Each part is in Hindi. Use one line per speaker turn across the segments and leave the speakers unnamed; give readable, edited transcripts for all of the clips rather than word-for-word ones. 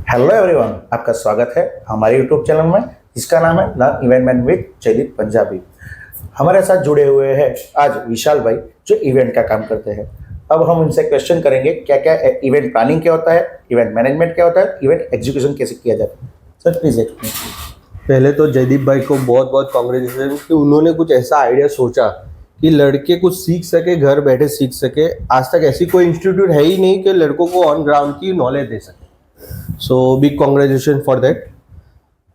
हेलो एवरीवन, आपका स्वागत है हमारे यूट्यूब चैनल में जिसका नाम है learn event man with Jaydeep Punjabi. हमारे साथ जुड़े हुए हैं आज विशाल भाई जो इवेंट का काम करते हैं। अब हम उनसे क्वेश्चन करेंगे क्या क्या इवेंट प्लानिंग क्या होता है, इवेंट मैनेजमेंट क्या होता है, इवेंट एग्जीक्यूशन कैसे किया जाता है। Sir please explain.
पहले तो जयदीप भाई को बहुत बहुत कांग्रेचुलेशन कि उन्होंने कुछ ऐसा आइडिया सोचा कि लड़के कुछ सीख सके, घर बैठे सीख सके। आज तक ऐसी कोई इंस्टीट्यूट है ही नहीं कि लड़कों को ऑन ग्राउंड की नॉलेज दे सके। So big congratulation for that.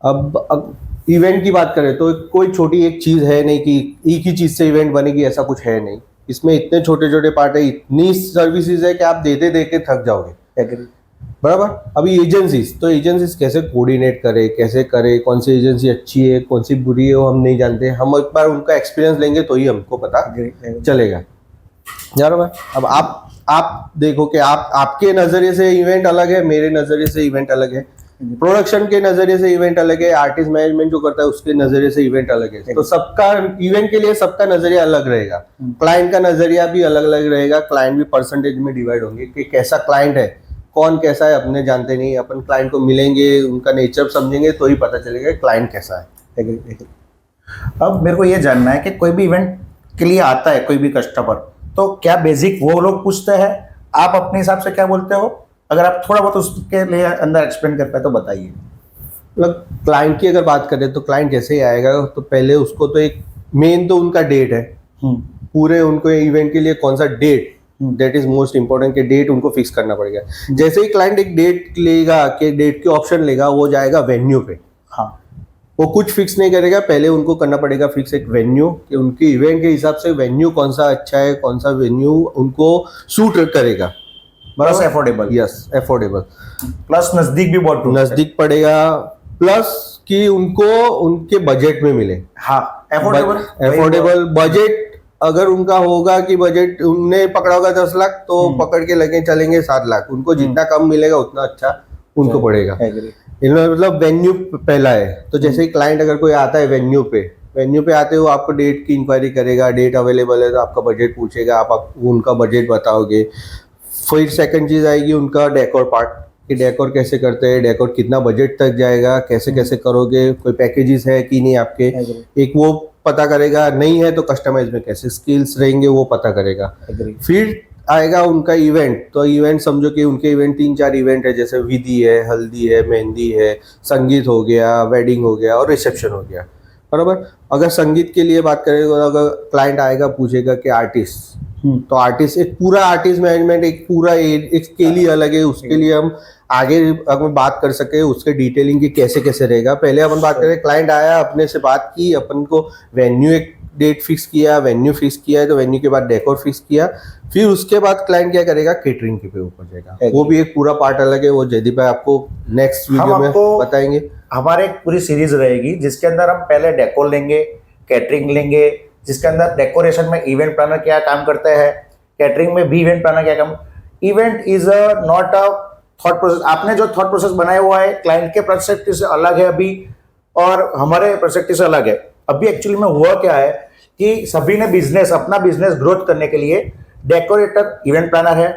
अब इवेंट की बात करें तो कोई छोटी एक चीज़ है नहीं कि एक ही चीज़ से इवेंट बनेगी, ऐसा कुछ है नहीं। इसमें इतने छोटे छोटे पार्ट है, इतनी सर्विसेज है कि आप देते देते थक जाओगे।
एग्री।
बराबर। अभी एजेंसीज कैसे कोऑर्डिनेट करे, कैसे करे, कौन सी एजेंसी अच्छी है, कौन सी बुरी है, वो हम नहीं जानते। हम एक बार उनका एक्सपीरियंस लेंगे तो ही हमको पता चलेगा। बराबर। अब आप देखो कि आपके नज़रिए से इवेंट अलग है, मेरे नज़रिए से इवेंट अलग है, प्रोडक्शन के नज़रिए से इवेंट अलग है, आर्टिस्ट मैनेजमेंट जो करता है उसके नज़रिए से इवेंट अलग है। तो सबका इवेंट के लिए सबका नज़रिया अलग रहेगा। क्लाइंट का नज़रिया भी अलग अलग रहेगा। क्लाइंट भी परसेंटेज में डिवाइड होंगे कि कैसा क्लाइंट है, कौन कैसा है, अपने जानते नहीं। अपन क्लाइंट को मिलेंगे, उनका नेचर समझेंगे तो ही पता चलेगा क्लाइंट कैसा है।
अब मेरे को ये जानना है कि कोई भी इवेंट के लिए आता है कोई भी कस्टमर, तो क्या बेसिक वो लोग पूछते हैं, आप अपने हिसाब से क्या बोलते हो? अगर आप थोड़ा बहुत उसके लिए अंदर एक्सप्लेन कर पाए तो बताइए।
मतलब क्लाइंट की अगर बात करें तो क्लाइंट जैसे ही आएगा तो पहले उसको तो एक मेन तो उनका डेट है। पूरे उनको इवेंट के लिए कौन सा date, that is most important, कि डेट उनको फिक्स करना पड़ेगा। जैसे ही क्लाइंट एक डेट लेगा, कि डेट के ऑप्शन लेगा, वो जाएगा वेन्यू पे।
हाँ,
वो कुछ फिक्स नहीं करेगा, पहले उनको करना पड़ेगा फिक्स एक वेन्यू, कि उनके इवेंट के हिसाब से वेन्यू कौन सा अच्छा है, कौन सा वेन्यू उनको सूट करेगा।
Plus affordable.
Yes, affordable.
Plus नजदीक भी बहुत
नजदीक पड़ेगा, प्लस कि उनको उनके बजट में मिले।
हाँ,
एफोर्डेबल बजट। अगर उनका होगा कि बजट उनने पकड़ा होगा 10 लाख तो पकड़ के लगे चलेंगे 7 लाख। उनको जितना कम मिलेगा उतना अच्छा उनको पड़ेगा। मतलब वेन्यू पहला है। तो जैसे ही क्लाइंट अगर कोई आता है वेन्यू पे आते हुए आपको डेट की इंक्वायरी करेगा, डेट अवेलेबल है तो आपका बजट पूछेगा, आप उनका बजट बताओगे। फिर सेकंड चीज आएगी उनका डेकोर पार्ट, कि डेकोर कैसे करते हैं, डेकोर कितना बजट तक जाएगा, कैसे कैसे करोगे, कोई पैकेजेस है कि नहीं आपके, एक वो पता करेगा। नहीं है तो कस्टमाइज में कैसे स्किल्स रहेंगे वो पता करेगा। फिर आएगा उनका इवेंट। तो इवेंट समझो कि उनके इवेंट 3-4 इवेंट है, जैसे विधि है, हल्दी है, मेहंदी है, संगीत हो गया, वेडिंग हो गया और रिसेप्शन हो गया। बराबर। अगर संगीत के लिए बात करें तो अगर क्लाइंट आएगा पूछेगा कि आर्टिस्ट, तो आर्टिस्ट एक पूरा आर्टिस्ट मैनेजमेंट एक पूरा एक स्केल ही अलग है। उसके लिए हम आगे अगर बात कर सके उसके डिटेलिंग की कैसे कैसे रहेगा। पहले अपन बात करें, क्लाइंट आया, अपने से बात की, अपन को वेन्यू एक डेट फिक्स किया, वेन्यू फिक्स किया है तो वेन्यू के बाद डेकोर फिक्स किया। फिर उसके बाद क्लाइंट क्या करेगा, केटरिंग के ऊपर जाएगा। वो भी एक पूरा पार्ट अलग है, वो जयदीप भाई आपको नेक्स्ट वीडियो में बताएंगे।
हमारे एक पूरी सीरीज रहेगी जिसके अंदर हम पहले डेकोर लेंगे, कैटरिंग लेंगे, जिसके अंदर डेकोरेशन में इवेंट प्लानर क्या काम करता है, कैटरिंग में भी इवेंट प्लानर क्या काम। Event is not a thought process. आपने जो थॉट प्रोसेस बनाया हुआ है क्लाइंट के पर्सपेक्टिव से अलग है अभी, और हमारे पर्सपेक्टिव से अलग है। अभी एक्चुअली में हुआ क्या है कि सभी ने अपना बिजनेस ग्रोथ करने के लिए डेकोरेटर इवेंट प्लानर है,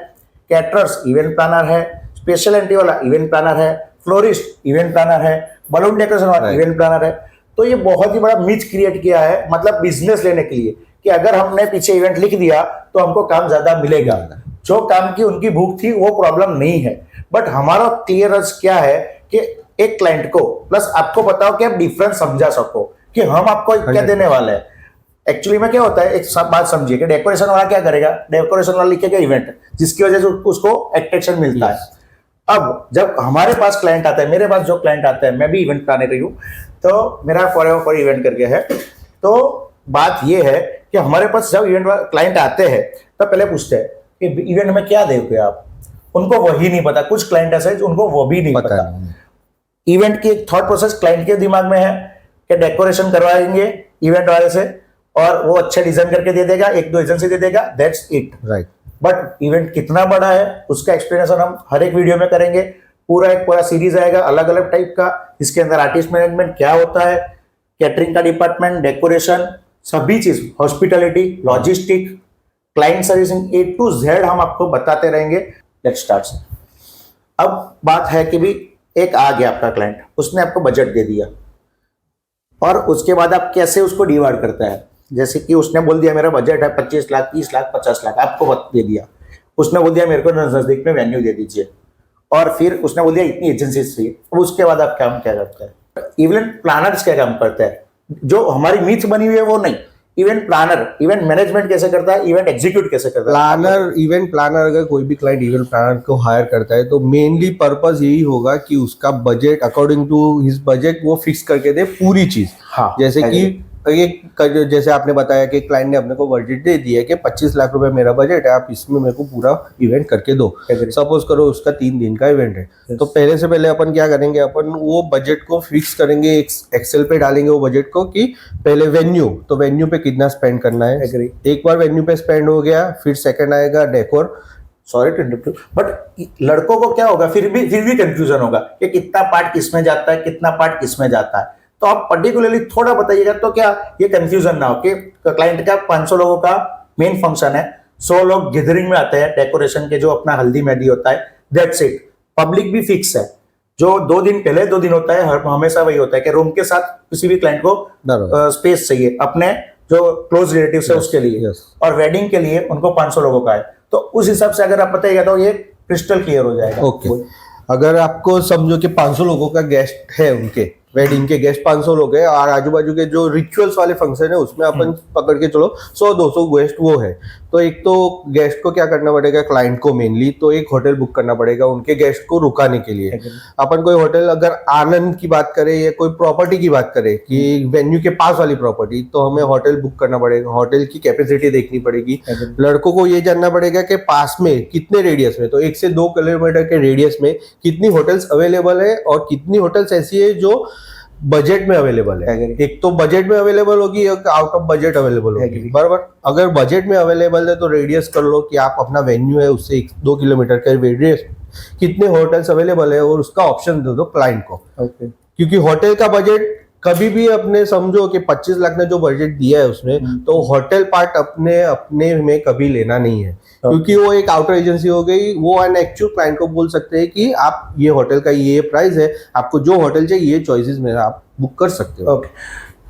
कैटरर्स इवेंट प्लानर है, स्पेशल एंट्री वाला इवेंट प्लानर है, फ्लोरिस्ट इवेंट प्लानर है, बलून डेकोरेशन वाला इवेंट प्लानर है। तो ये बहुत ही बड़ा मिथ क्रिएट किया है, मतलब बिजनेस लेने के लिए, कि अगर हमने पीछे इवेंट लिख दिया तो हमको काम ज्यादा मिलेगा। जो काम की उनकी भूख थी वो प्रॉब्लम नहीं है। बट हमारा क्लियर अर्ज क्या है कि एक क्लाइंट को प्लस आपको बताओ कि आप डिफरेंस समझा सको कि हम आपको क्या देने वाले हैं। एक्चुअली में क्या होता है, एक बात समझिए कि डेकोरेशन वाला क्या करेगा, डेकोरेशन वाला लिखेगा इवेंट, जिसकी वजह से उसको अट्रैक्शन मिलता है। अब जब हमारे पास क्लाइंट आता है, मेरे पास जो क्लाइंट आता है, मैं भी इवेंट प्लानर रही हूँ, तो मेरा फॉर इवेंट करके है। तो बात ये है कि हमारे पास जब इवेंट क्लाइंट आते हैं तो पहले पूछते हैं कि इवेंट में क्या दोगे आप, उनको वही नहीं पता। कुछ क्लाइंट ऐसे हैं उनको वो भी नहीं पता। इवेंट की एक थॉट प्रोसेस क्लाइंट के दिमाग में है कि डेकोरेशन करवाएंगे इवेंट वाले से और वो अच्छे डिजाइन करके दे देगा, 1-2 एजेंसी दे देगा, that's it. Right. But event कितना बड़ा है उसका एक्सप्लेनेशन हम हर एक वीडियो में करेंगे। पूरा सीरीज आएगा अलग अलग टाइप का, जिसके अंदर आर्टिस्ट मैनेजमेंट क्या होता है, कैटरिंग का डिपार्टमेंट, डेकोरेशन, सभी चीज, hospitality, logistic, client servicing, A to Z हम आपको बताते रहेंगे। Let's start. अब बात है कि भी एक आ गया आपका क्लाइंट, उसने आपको बजट दे दिया और उसके बाद आप कैसे उसको डिवाइड करता है। जैसे कि उसने बोल दिया मेरा बजट है 25 लाख, 30 लाख, 50 लाख, आपको दे दिया। उसने बोल दिया मेरे को नजदीक में वेन्यू दे दीजिए, और फिर उसने बोल दिया इतनी एजेंसी चाहिए। अब उसके बाद आप काम क्या करते हैं? इवेंट प्लानर्स क्या काम करते हैं? जो हमारी मीथ बनी हुई है वो नहीं, इवेंट प्लानर, इवेंट मैनेजमेंट कैसे करता है, इवेंट एग्जीक्यूट कैसे करता है।
प्लानर, इवेंट प्लानर, अगर कोई भी क्लाइंट इवेंट प्लानर को हायर करता है तो मेनली पर्पस यही होगा कि उसका budget according to his budget वो फिक्स करके दे पूरी चीज।
हाँ,
जैसे कि जैसे आपने बताया कि क्लाइंट ने अपने को बजट दे दिया कि 25 लाख रुपए मेरा बजट है, आप इसमें मेरे को पूरा इवेंट करके दो। सपोज करो उसका 3 दिन का इवेंट है, तो पहले से पहले अपन क्या करेंगे, अपन वो बजट को फिक्स करेंगे, एक्सेल पे डालेंगे वो बजट को कि पहले वेन्यू, तो वेन्यू पे कितना स्पेंड करना है। एक बार वेन्यू पे स्पेंड हो गया, फिर सेकंड आएगा decor.
Sorry to interrupt, but लड़कों को क्या होगा, फिर भी कंफ्यूजन होगा कि कितना पार्ट किसमें जाता है, कितना पार्ट किसमें जाता है। तो आप पर्टिकुलरली थोड़ा बताइएगा, तो क्या ये कंफ्यूजन ना हो कि क्लाइंट का 500 लोगों का मेन फंक्शन है, 100 लोग गैदरिंग में आते हैं डेकोरेशन के, जो अपना हल्दी मेहंदी होता है, दैट्स इट। पब्लिक भी फिक्स है, जो 2 दिन पहले 2 दिन होता है, हमेशा वही होता है कि रूम के साथ किसी भी क्लाइंट को स्पेस चाहिए अपने जो क्लोज रिलेटिव है उसके लिए, और वेडिंग के लिए उनको 500 लोगों का है। तो उस हिसाब से अगर आप बताइएगा तो ये क्रिस्टल क्लियर हो जाएगा।
ओके, अगर आपको समझो कि 500 लोगों का गेस्ट है, उनके वेडिंग के गेस्ट 500 लोग हैं, और आजू बाजू के जो रिचुअल्स वाले फंक्शन है उसमें अपन पकड़ के चलो 100-200 गेस्ट वो है, तो एक तो गेस्ट को क्या करना पड़ेगा, क्लाइंट को मेनली तो एक होटल बुक करना पड़ेगा उनके गेस्ट को रुकाने के लिए। अपन कोई होटल, अगर आनंद की बात करें या कोई प्रॉपर्टी की बात करें कि वेन्यू के पास वाली प्रॉपर्टी, तो हमें होटल बुक करना पड़ेगा, होटल की कैपेसिटी देखनी पड़ेगी। लड़कों को ये जानना पड़ेगा कि पास में कितने रेडियस में, तो 1 से 2 किलोमीटर के रेडियस में कितनी होटल्स अवेलेबल है, और कितनी होटल्स ऐसी है जो बजट में अवेलेबल है। एक तो बजट में अवेलेबल होगी, एक आउट ऑफ बजट अवेलेबल होगी, बराबर। अगर बजट में अवेलेबल है तो रेडियस कर लो कि आप अपना वेन्यू है उससे 1-2 किलोमीटर के रेडियस कितने होटल्स अवेलेबल है, और उसका ऑप्शन दे दो क्लाइंट को। क्योंकि होटल का बजट कभी भी अपने समझो कि 25 लाख ने जो बजट दिया है उसमें, तो होटल पार्ट अपने में कभी लेना नहीं है, क्योंकि वो एक आउटर एजेंसी हो गई। वो एन एक्चुअल क्लाइंट को बोल सकते हैं कि आप ये होटल का ये प्राइस है, आपको जो होटल चाहिए ये चॉइसेस में आप बुक कर सकते हो।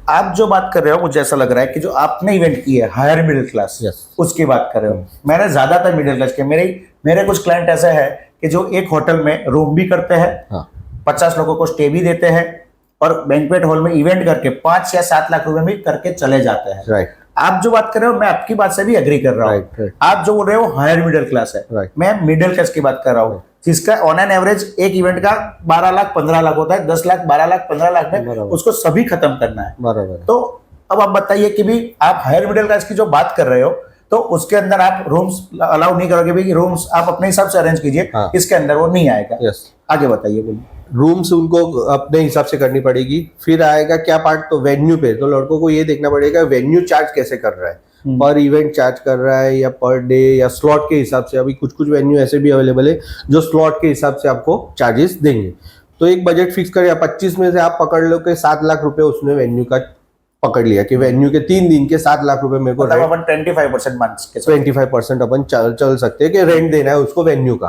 आप जो बात कर रहे हो, मुझे ऐसा लग रहा है कि जो आपने इवेंट की है हायर मिडिल क्लास, उसकी बात कर रहे हो। मैंने ज्यादातर मिडिल क्लास के, मेरे कुछ क्लाइंट ऐसे हैं कि जो एक होटल में रूम भी करते हैं, 50 लोगों को स्टे भी देते हैं, और बैंक्वेट हॉल में इवेंट करके 5 या 7 लाख रुपए भी करके चले जाते हैं।
राइट।
आप जो बात कर रहे हो, मैं आपकी बात से भी एग्री कर रहा हूँ। आप जो बोल रहे हो हायर मिडिल क्लास है, मैं मिडिल क्लास की बात कर रहा हूँ, जिसका ऑन एन एवरेज एक इवेंट का 12 लाख 15 लाख होता है, 10 लाख 12 लाख 15 लाख में उसको सभी खत्म करना है।
बराबर।
तो अब आप बताइए कि भी आप हायर मिडिल क्लास की जो बात कर रहे हो, तो उसके अंदर आप रूम्स अलाउ नहीं करोगे भाई, रूम्स आप अपने हिसाब से अरेंज कीजिए। इसके अंदर वो नहीं आएगा। आगे बताइए, बोलिए।
रूम्स उनको अपने हिसाब से करनी पड़ेगी। फिर आएगा क्या पार्ट, तो वेन्यू पे, तो लड़कों को ये देखना पड़ेगा वेन्यू चार्ज कैसे कर रहा है, पर इवेंट चार्ज कर रहा है या पर डे या स्लॉट के हिसाब से। अभी कुछ वेन्यू ऐसे भी अवेलेबल है जो स्लॉट के हिसाब से आपको चार्जेस देंगे। तो एक बजट फिक्स कर, 25 में से आप पकड़ लो कि 7 लाख रुपए उसने वेन्यू का पकड़ लिया कि वेन्यू के 3 दिन के 7 लाख रुपए मेरे को,
मतलब अपन 25% मान के
25% अपन चल सकते हैं कि रेंट देना है उसको वेन्यू का।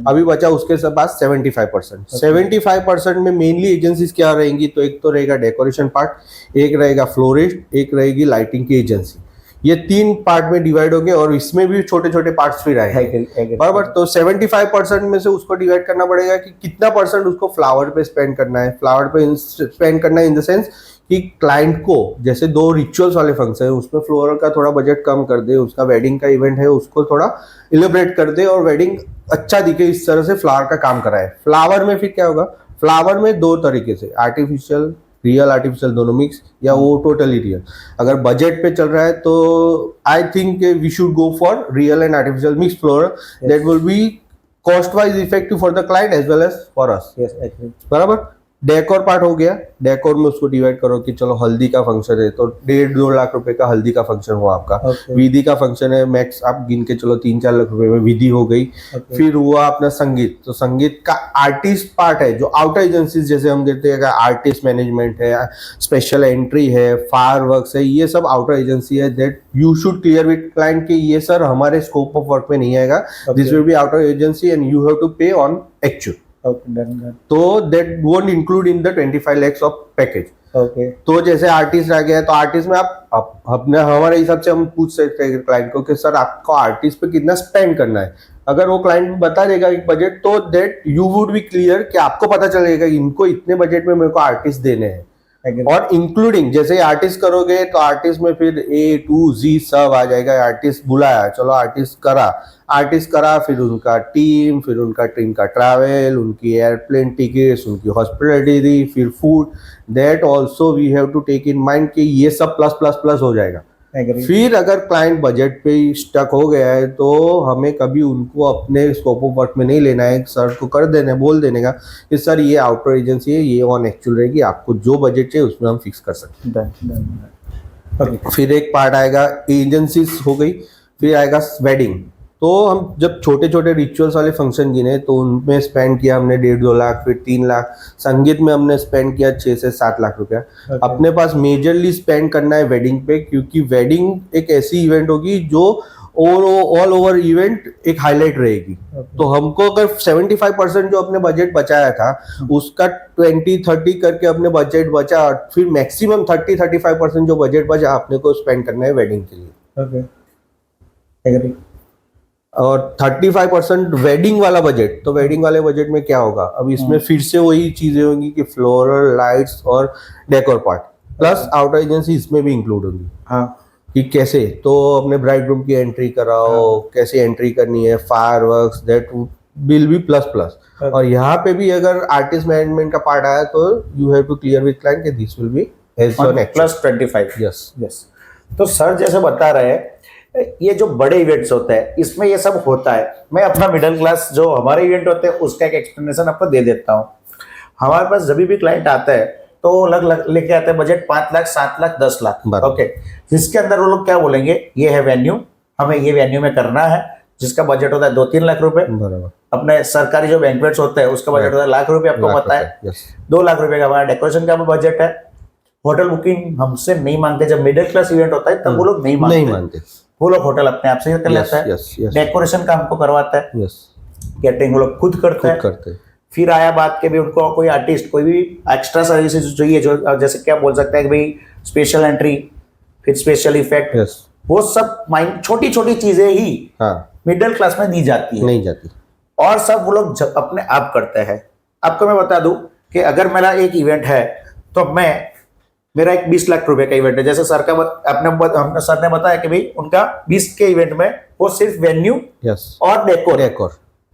अभी बचा उसके पास 75%। 75% में मेनली एजेंसीज क्या रहेंगी, तो एक तो रहेगा डेकोरेशन पार्ट, एक रहेगा फ्लोरिस्ट, एक रहेगी लाइटिंग की एजेंसी। ये 3 पार्ट में डिवाइड होंगे, और इसमें भी छोटे छोटे पार्ट्स फिर आएंगे, बराबर। तो 75% में से उसको डिवाइड करना पड़ेगा कि कितना परसेंट उसको फ्लावर पे स्पेंड करना है। फ्लावर पे स्पेंड करना है इन द सेंस कि क्लाइंट को, जैसे 2 रिचुअल्स वाले फंक्शन है उसमें फ्लोरल का थोड़ा बजट कम कर दे, उसका वेडिंग का इवेंट है उसको थोड़ा इलेबरेट कर दे और वेडिंग अच्छा दिखे, इस तरह से फ्लावर का काम कराए। फ्लावर में फिर क्या होगा, फ्लावर में 2 तरीके से, आर्टिफिशियल, रियल आर्टिफिशियल, दोनों मिक्स, या वो टोटली रियल। अगर बजट पे चल रहा है तो I think we should go for real and artificial mix floral, that will be cost wise effective for the client as well as for us. बराबर। डेकोर पार्ट हो गया, डेकोर में उसको डिवाइड करो कि चलो हल्दी का फंक्शन है तो 1.5-2 लाख रुपए का हल्दी का फंक्शन हुआ आपका। विधि का फंक्शन है, मैक्स आप गिन के चलो 3-4 लाख रुपए में विधि हो गई। फिर हुआ अपना संगीत, तो संगीत का आर्टिस्ट पार्ट है जो आउटर एजेंसीज, जैसे हम कहते हैं आर्टिस्ट मैनेजमेंट है, स्पेशल एंट्री है, फायरवर्क्स है, ये सब आउटर एजेंसी है। That you should clear with client कि ये सर हमारे स्कोप ऑफ वर्क में नहीं आएगा, this will be outer agency and you have to pay on actual.
Okay, done, done.
तो that won't include in the 25 lakhs of package.
Okay.
तो जैसे आर्टिस्ट आ गया तो आर्टिस्ट में आप अपने हमारे हिसाब से हम पूछ सकते हैं क्लाइंट को कि सर आपको आर्टिस्ट पे कितना स्पेंड करना है। अगर वो क्लाइंट बता देगा एक बजट, तो that you would be clear कि आपको पता चलेगा कि इनको इतने बजट में मेरे को आर्टिस्ट देने हैं। और इंक्लूडिंग जैसे आर्टिस्ट करोगे तो आर्टिस्ट में फिर A to Z सब आ जाएगा। आर्टिस्ट बुलाया, चलो आर्टिस्ट करा, फिर उनका टीम का ट्रैवल, उनकी एयरप्लेन टिकट्स, उनकी हॉस्पिटलिटी, फिर food, that also we have to take in mind कि ये सब प्लस प्लस प्लस हो जाएगा। फिर अगर क्लाइंट बजट पे ही स्टक हो गया है तो हमें कभी उनको अपने स्कोप ऑफ वर्क में नहीं लेना है। सर को बोल देने का कि सर ये आउटर एजेंसी है, ये ऑन एक्चुअल रहेगी, आपको जो बजट चाहिए उसमें हम फिक्स कर सकते हैं। फिर एक पार्ट आएगा एजेंसीज हो गई, फिर आएगा वेडिंग। तो हम जब छोटे छोटे रिचुअल्स वाले फंक्शन गिने तो उनमें स्पेंड किया हमने 1.5-2 लाख, फिर 3 लाख। संगीत में हमने स्पेंड किया 6 से 7 लाख रुपया। अपने पास मेजरली स्पेंड करना है वेडिंग पे, क्योंकि वेडिंग एक ऐसी इवेंट होगी जो ऑल ओवर इवेंट एक हाईलाइट रहेगी। तो हमको अगर 75% जो अपने बजट बचाया था उसका 20-30 करके अपने बजट बचा, और फिर मैक्सिमम 30-35% जो बजट बचा अपने को स्पेंड करना है वेडिंग के लिए। और 35% वेडिंग वाला बजट। तो वेडिंग वाले बजट में क्या होगा, अब इसमें फिर से वही चीजें होंगी कि फ्लोरल, लाइट्स और decor part plus outer agency इसमें भी इंक्लूड होगी।
हाँ,
कि कैसे तो अपने ब्राइड ग्रूम की एंट्री कराओ, कैसे एंट्री करनी है, fireworks, that will be plus. और यहाँ पे भी अगर आर्टिस्ट मैनेजमेंट का पार्ट आया तो you have to clear with client कि this will be
plus 25।
Yes.
तो सर जैसे बता रहे हैं, ये जो बड़े इवेंट्स होते हैं इसमें ये सब होता है। मैं अपना मिडिल क्लास जो हमारे इवेंट होते हैं उसका एक एक्सप्लेनेशन आपको दे देता हूँ। हमारे पास जब भी क्लाइंट आता है तो अलग लेके आते हैं बजट 5 लाख, 7 लाख, 10 लाख। ओके, जिसके अंदर वो लोग क्या बोलेंगे, ये है वेन्यू, हमें ये वेन्यू में करना है, जिसका बजट होता है 2-3 लाख रुपए। अपने सरकारी जो बैंक्वेट्स होते हैं उसका बजट होता है लाख रुपए, आपको पता है। 2 लाख रुपए का हमारा डेकोरेशन का बजट है। होटल बुकिंग हमसे नहीं मांगते, जब मिडिल क्लास इवेंट होता है तब वो लोग नहीं मांगते। वो लोग होटल अपने आप से कर लेता है। डेकोरेशन का हमको करवाता है। कैटरिंग वो लोग खुद करते हैं। फिर आया बात के भी उनको कोई आर्टिस्ट, कोई भी एक्स्ट्रा सर्विसेज चाहिए, जो जैसे क्या बोल सकते हैं कि भाई स्पेशल एंट्री, फिर स्पेशल इफेक्ट, वो सब छोटी छोटी चीजें ही मिडिल क्लास में दी जाती है, नहीं जाती। और सब वो लोग अपने आप करते हैं। आपको मैं बता दूं कि अगर मेरा एक इवेंट है तो मेरा एक 20 लाख रुपए का इवेंट है। जैसे सर सर ने बताया कि भाई उनका 20 के इवेंट में वो सिर्फ वेन्यू और डेकोर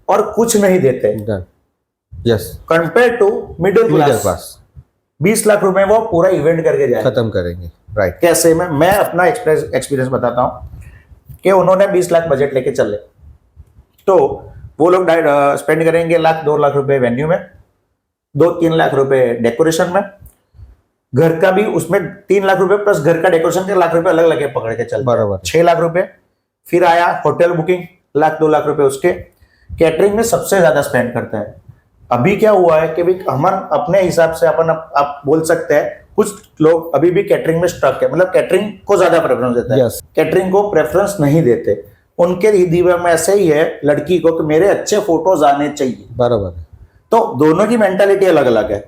और कुछ नहीं देते। Compare to middle class 20 lakh रुपए वो पूरा इवेंट करके जाए,
खत्म करेंगे। राइट।
कैसे मैं अपना एक्सपीरियंस बताता हूँ कि उन्होंने 20 लाख बजट लेके चले तो वो लोग स्पेंड करेंगे 1-2 लाख रुपए वेन्यू में, 2-3 लाख रुपए डेकोरेशन में, घर का भी उसमें 3 लाख रुपए प्लस घर का डेकोरेशन के लाख रुपए अलग लगे पकड़ के चलते हैं, 6 लाख रुपए। फिर आया होटल बुकिंग, 1-2 लाख रुपए उसके। कैटरिंग में सबसे ज्यादा स्पेंड करते हैं। अभी क्या हुआ है कि भाई हम अपने हिसाब से आप बोल सकते हैं कुछ लोग अभी भी कैटरिंग में स्टक है, मतलब कैटरिंग को ज्यादा प्रेफरेंस देते हैं। कैटरिंग को प्रेफरेंस नहीं देते। उनके दिमाग में ऐसे ही है लड़की को कि मेरे अच्छे फोटोज आने चाहिए। बराबर। तो दोनों की मेंटालिटी अलग अलग है।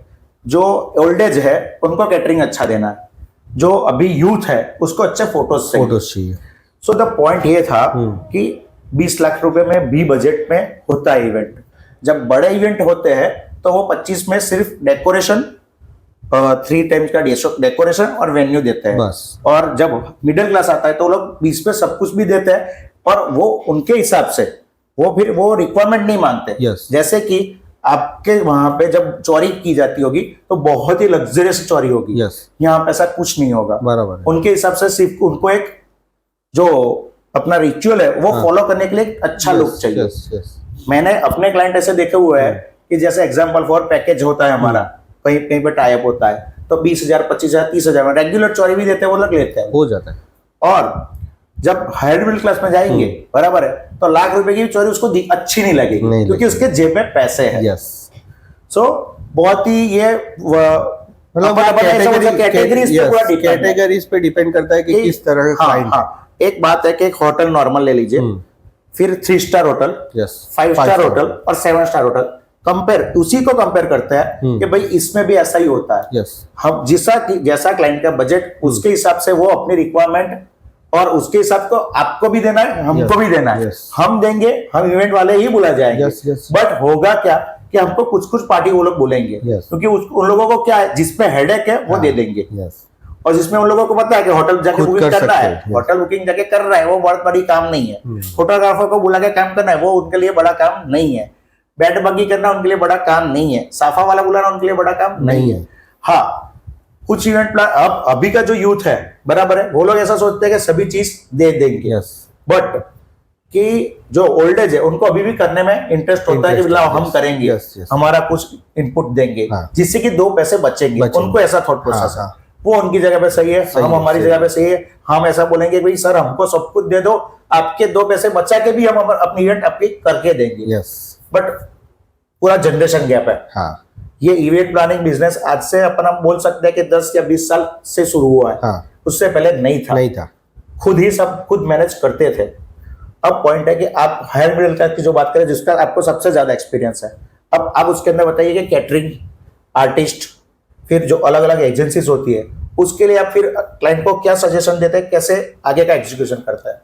जो ओल्ड एज है उनको कैटरिंग अच्छा देना है, जो अभी यूथ है उसको अच्छे फोटोज चाहिए। सो द पॉइंट ये था कि 20 लाख रुपए में भी बजट में होता है इवेंट। जब बड़े इवेंट होते हैं तो वो 25 में सिर्फ डेकोरेशन, 3 टाइम्स का डेकोरेशन और वेन्यू देते हैं बस। और जब मिडिल क्लास आता है तो लोग 20 में सब कुछ भी देते हैं, और वो उनके हिसाब से वो रिक्वायरमेंट नहीं मानते। जैसे कि आपके वहां पे जब चोरी की जाती होगी तो बहुत ही लग्जरियस चोरी होगी। यहाँ पे ऐसा कुछ नहीं होगा। बराबर। उनके हिसाब से सिर्फ उनको एक जो अपना रिचुअल है वो फॉलो करने के लिए अच्छा लुक चाहिए। मैंने अपने क्लाइंट ऐसे देखे हुए हैं कि जैसे एग्जांपल फॉर पैकेज होता है हमारा, कहीं कहीं पे टाई अप होता है तो 20,000, 25,000, 30,000 में रेगुलर चोरी भी देते हैं, वो लोग लेते हैं, हो जाता है। और जब हायर मिडिल क्लास में जाएंगे बराबर है तो लाख रुपए की चोरी उसको अच्छी नहीं लगेगी क्योंकि उसके जेब में पैसे हैं। सो बहुत ही ये कैटेगरीज पे डिपेंड करता है कि किस तरह का क्लाइंट है। एक बात है कि एक होटल नॉर्मल ले लीजिए, फिर 3 स्टार होटल, 5 स्टार होटल और 7 स्टार होटल, कंपेयर, उसी को कंपेयर करता है कि भाई इसमें भी ऐसा ही होता है।
यस,
हम जैसा क्लाइंट का बजट, उसके हिसाब से वो अपनी रिक्वायरमेंट और उसके हिसाब को आपको भी देना है, हमको भी देना है। हम देंगे, हम इवेंट वाले ही बुला जाएंगे। बट होगा क्या कि हमको कुछ कुछ पार्टी वो लोग बोलेंगे, क्योंकि उन लोगों को क्या है, जिसपे हेडेक है वो दे देंगे, और जिसमें उन लोगों को पता है कि होटल जाके बुकिंग कर रहा है, होटल बुकिंग जाके कर रहा है, वो बहुत बड़ी काम नहीं है। फोटोग्राफर को बुला के काम करना है, वो उनके लिए बड़ा काम नहीं है। बैठ बग्गी करना उनके लिए बड़ा काम नहीं है। साफा वाला बुलाना उनके लिए बड़ा काम नहीं है। हाँ, कुछ इवेंट प्लान अब अभी का जो यूथ है, बराबर है, वो लोग ऐसा सोचते हैं कि सभी चीज दे देंगे। बट कि जो ओल्ड एज है उनको अभी भी करने में इंटरेस्ट होता है कि हम करेंगे, हमारा कुछ इनपुट देंगे, जिससे कि 2 पैसे बचेंगे। उनको ऐसा थॉट प्रोसेस है, वो उनकी जगह पे सही है, हम हमारी जगह पे सही है। हम ऐसा बोलेंगे भाई सर हमको सब कुछ दे दो, आपके 2 पैसे बचा के भी हम अपनी इवेंट आपकी करके देंगे। बट पूरा जनरेशन गैप है। ये इवेंट प्लानिंग बिजनेस आज से अपन हम बोल सकते हैं कि 10 या 20 साल से शुरू हुआ है। उससे पहले नहीं था। खुद ही सब खुद मैनेज करते थे। अब पॉइंट है कि आप हायर मिडिल क्लास की जो बात करें, जिसका आपको सबसे ज्यादा एक्सपीरियंस है, अब आप उसके अंदर बताइए कि कैटरिंग आर्टिस्ट, फिर जो अलग अलग एजेंसीज होती है, उसके लिए आप फिर क्लाइंट को क्या सजेशन देते हैं, कैसे आगे का एग्जीक्यूशन करता है?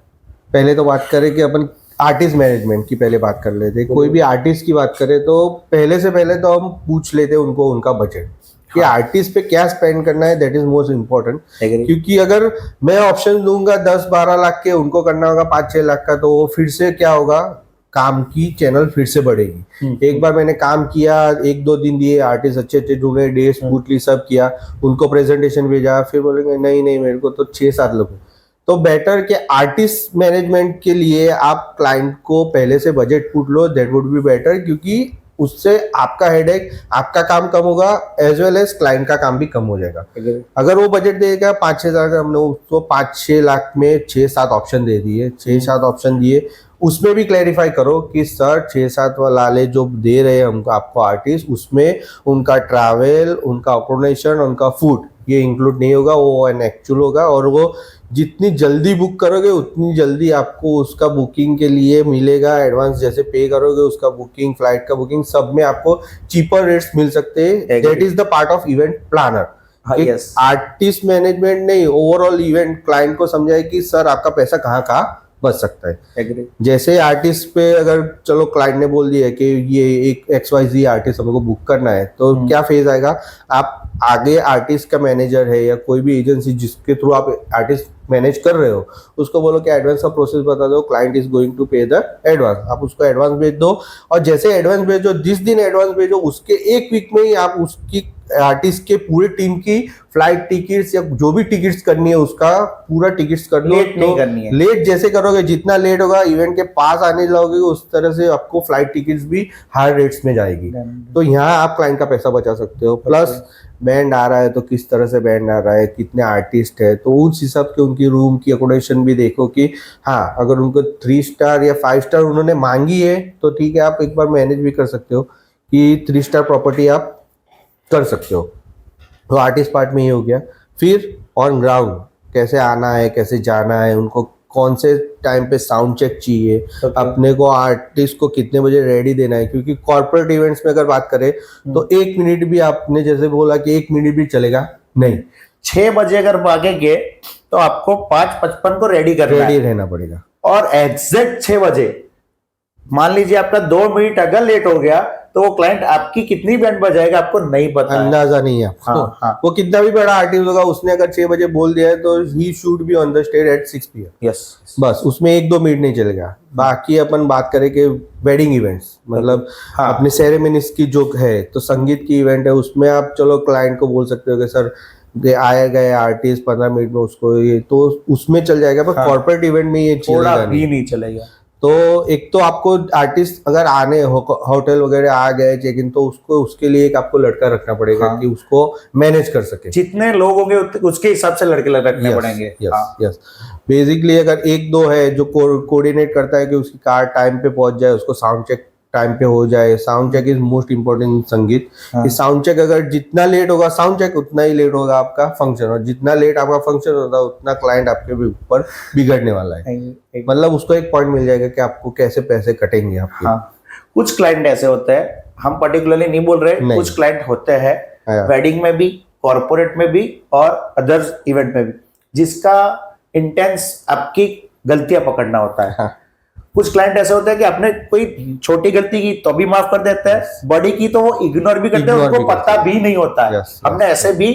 पहले तो बात करें कि अपन आर्टिस्ट मैनेजमेंट की पहले बात कर लेते। कोई भी आर्टिस्ट की बात करें तो पहले तो हम पूछ लेते उनको उनका बजट कि आर्टिस्ट पे क्या स्पेंड करना है, दैट इज मोस्ट इम्पोर्टेंट। क्योंकि अगर मैं ऑप्शन दूंगा 10-12 लाख के, उनको करना होगा 5-6 लाख का, तो फिर से क्या होगा, काम की चैनल फिर से बढ़ेगी। एक बार मैंने काम किया, 1-2 दिन दिए, आर्टिस्ट अच्छे ढूंढे, डे स्मूथली सब किया, उनको प्रेजेंटेशन भेजा, फिर बोलेंगे नहीं मेरे को तो 6-7 लोग। तो बेटर कि आर्टिस्ट मैनेजमेंट के लिए आप क्लाइंट को पहले से बजट पूछ लो, दैट वुड बी बेटर, क्योंकि उससे आपका हेडेक, आपका काम कम होगा, एज वेल एज क्लाइंट का काम भी कम हो जाएगा। अगर वो बजट देगा 5-6 हज़ार का, हमने उसको 5-6 लाख में 6-7 ऑप्शन दे दिए, 6-7 ऑप्शन दिए, उसमें भी क्लैरिफाई करो कि सर 6-7 वाले जो दे रहे हैं हमको आपको आर्टिस्ट, उसमें उनका ट्रैवल, उनका अकोमोडेशन, उनका फूड ये इंक्लूड नहीं होगा, वो एन एक्चुअल होगा। और वो जितनी जल्दी बुक करोगे उतनी जल्दी आपको उसका बुकिंग के लिए मिलेगा। एडवांस जैसे पे करोगे उसका बुकिंग, फ्लाइट का बुकिंग, सब में आपको चीपर रेट्स मिल सकते हैं। That is the part of event planner. Artist management नहीं, ओवरऑल इवेंट क्लाइंट को समझाए कि सर आपका पैसा कहाँ कहाँ बच सकता है। जैसे आर्टिस्ट पे अगर चलो क्लाइंट ने बोल दिया कि ये एक XYZ आर्टिस्ट हमको बुक करना है, तो क्या फेज आएगा, आप आगे आर्टिस्ट का मैनेजर है या कोई भी एजेंसी जिसके थ्रू आप आर्टिस्ट मैनेज कर रहे हो, उसको बोलो कि एडवांस का प्रोसेस बता दो, क्लाइंट इज गोइंग टू पे द एडवांस। आप उसको एडवांस भेज दो, और जैसे एडवांस भेजो, जिस दिन एडवांस भेजो उसके 1 वीक में ही आप उसकी आर्टिस्ट के पूरे टीम की फ्लाइट टिकट्स या जो भी टिकट्स करनी है उसका पूरा टिकट्स कर लो।
लेट नहीं करनी है।
लेट जैसे करोगे, जितना लेट होगा इवेंट के पास आने लगोगे, उस तरह से आपको फ्लाइट टिकट्स भी हाई रेट्स में जाएगी। तो यहाँ आप क्लाइंट का पैसा बचा सकते हो। प्लस बैंड आ रहा है तो किस तरह से बैंड आ रहा है, कितने आर्टिस्ट है, तो उस हिसाब के उनकी रूम की अकोमोडेशन भी देखो कि हाँ, अगर उनको 3 स्टार या 5 स्टार उन्होंने मांगी है तो ठीक है, आप एक बार मैनेज भी कर सकते हो कि 3 स्टार प्रॉपर्टी आप कर सकते हो। तो आर्टिस्ट पार्ट में ये हो गया। फिर ऑन ग्राउंड कैसे आना है, कैसे जाना है, उनको कौन से टाइम पे साउंड चेक चाहिए, अपने को आर्टिस्ट को कितने बजे रेडी देना है। क्योंकि कॉर्पोरेट इवेंट्स में अगर बात करें तो 1 मिनट भी, आपने जैसे बोला कि 1 मिनट भी चलेगा नहीं,
6 बजे अगर भागेंगे तो आपको 5:55 को रेडी
रहना पड़ेगा।
और एग्जैक्ट 6 बजे मान लीजिए आपका 2 मिनट अगर लेट हो गया तो वो क्लाइंट आपकी कितनी बैंड बजाएगा आपको नहीं पता,
अंदाजा नहीं है आपको। हाँ। वो कितना भी बड़ा आर्टिस्ट होगा, उसने अगर 6 बजे बोल दिया है तो he should be on the stage at 6 PM।
Yes,
बस उसमें 1-2 मिनट नहीं चलेगा। बाकी अपन बात करें कि वेडिंग इवेंट्स, मतलब अपने सेरेमनीज की जो है, तो संगीत की इवेंट है, उसमें आप चलो क्लाइंट को बोल सकते हो कि सर आए गए आर्टिस्ट 15 मिनट में उसको ये, तो उसमें चल जाएगा। पर कॉर्पोरेट इवेंट में ये
थोड़ा भी नहीं चलेगा।
तो एक तो आपको आर्टिस्ट अगर आने होटल वगैरह आ गए चेक इन, तो उसको उसके लिए एक आपको लड़का रखना पड़ेगा कि उसको मैनेज कर सके।
जितने लोग होंगे उसके हिसाब से लड़के रखने पड़ेंगे।
यस बेसिकली अगर 1-2 है जो कोऑर्डिनेट करता है कि उसकी कार टाइम पे पहुंच जाए, उसको साउंड चेक टाइम पे हो जाए। Sound check is most important in संगीत। साउंड चेक अगर जितना लेट होगा साउंड चेक, उतना ही लेट होगा आपका फंक्शन, और जितना लेट आपका फंक्शन होगा उतना क्लाइंट आपके ऊपर बिगड़ने वाला है। मतलब उसको एक पॉइंट मिल जाएगा कि आपको कैसे पैसे कटेंगे आपके।
कुछ क्लाइंट ऐसे होते हैं, हम पर्टिकुलरली नहीं बोल रहे,
नहीं।
कुछ क्लाइंट होते हैं
हाँ।
वेडिंग में भी, कॉर्पोरेट में भी और अदर्स इवेंट में भी, जिसका इंटेंस आपकी गलतियां पकड़ना होता है।
हाँ।
कुछ क्लाइंट ऐसे होते हैं कि आपने कोई छोटी गलती की तो भी माफ कर देते हैं, बड़ी की तो वो इग्नोर भी करते हैं,
Ignore
उनको
भी करते
पता
हैं।
भी नहीं होता है।
Yes,
हमने
yes,
ऐसे भी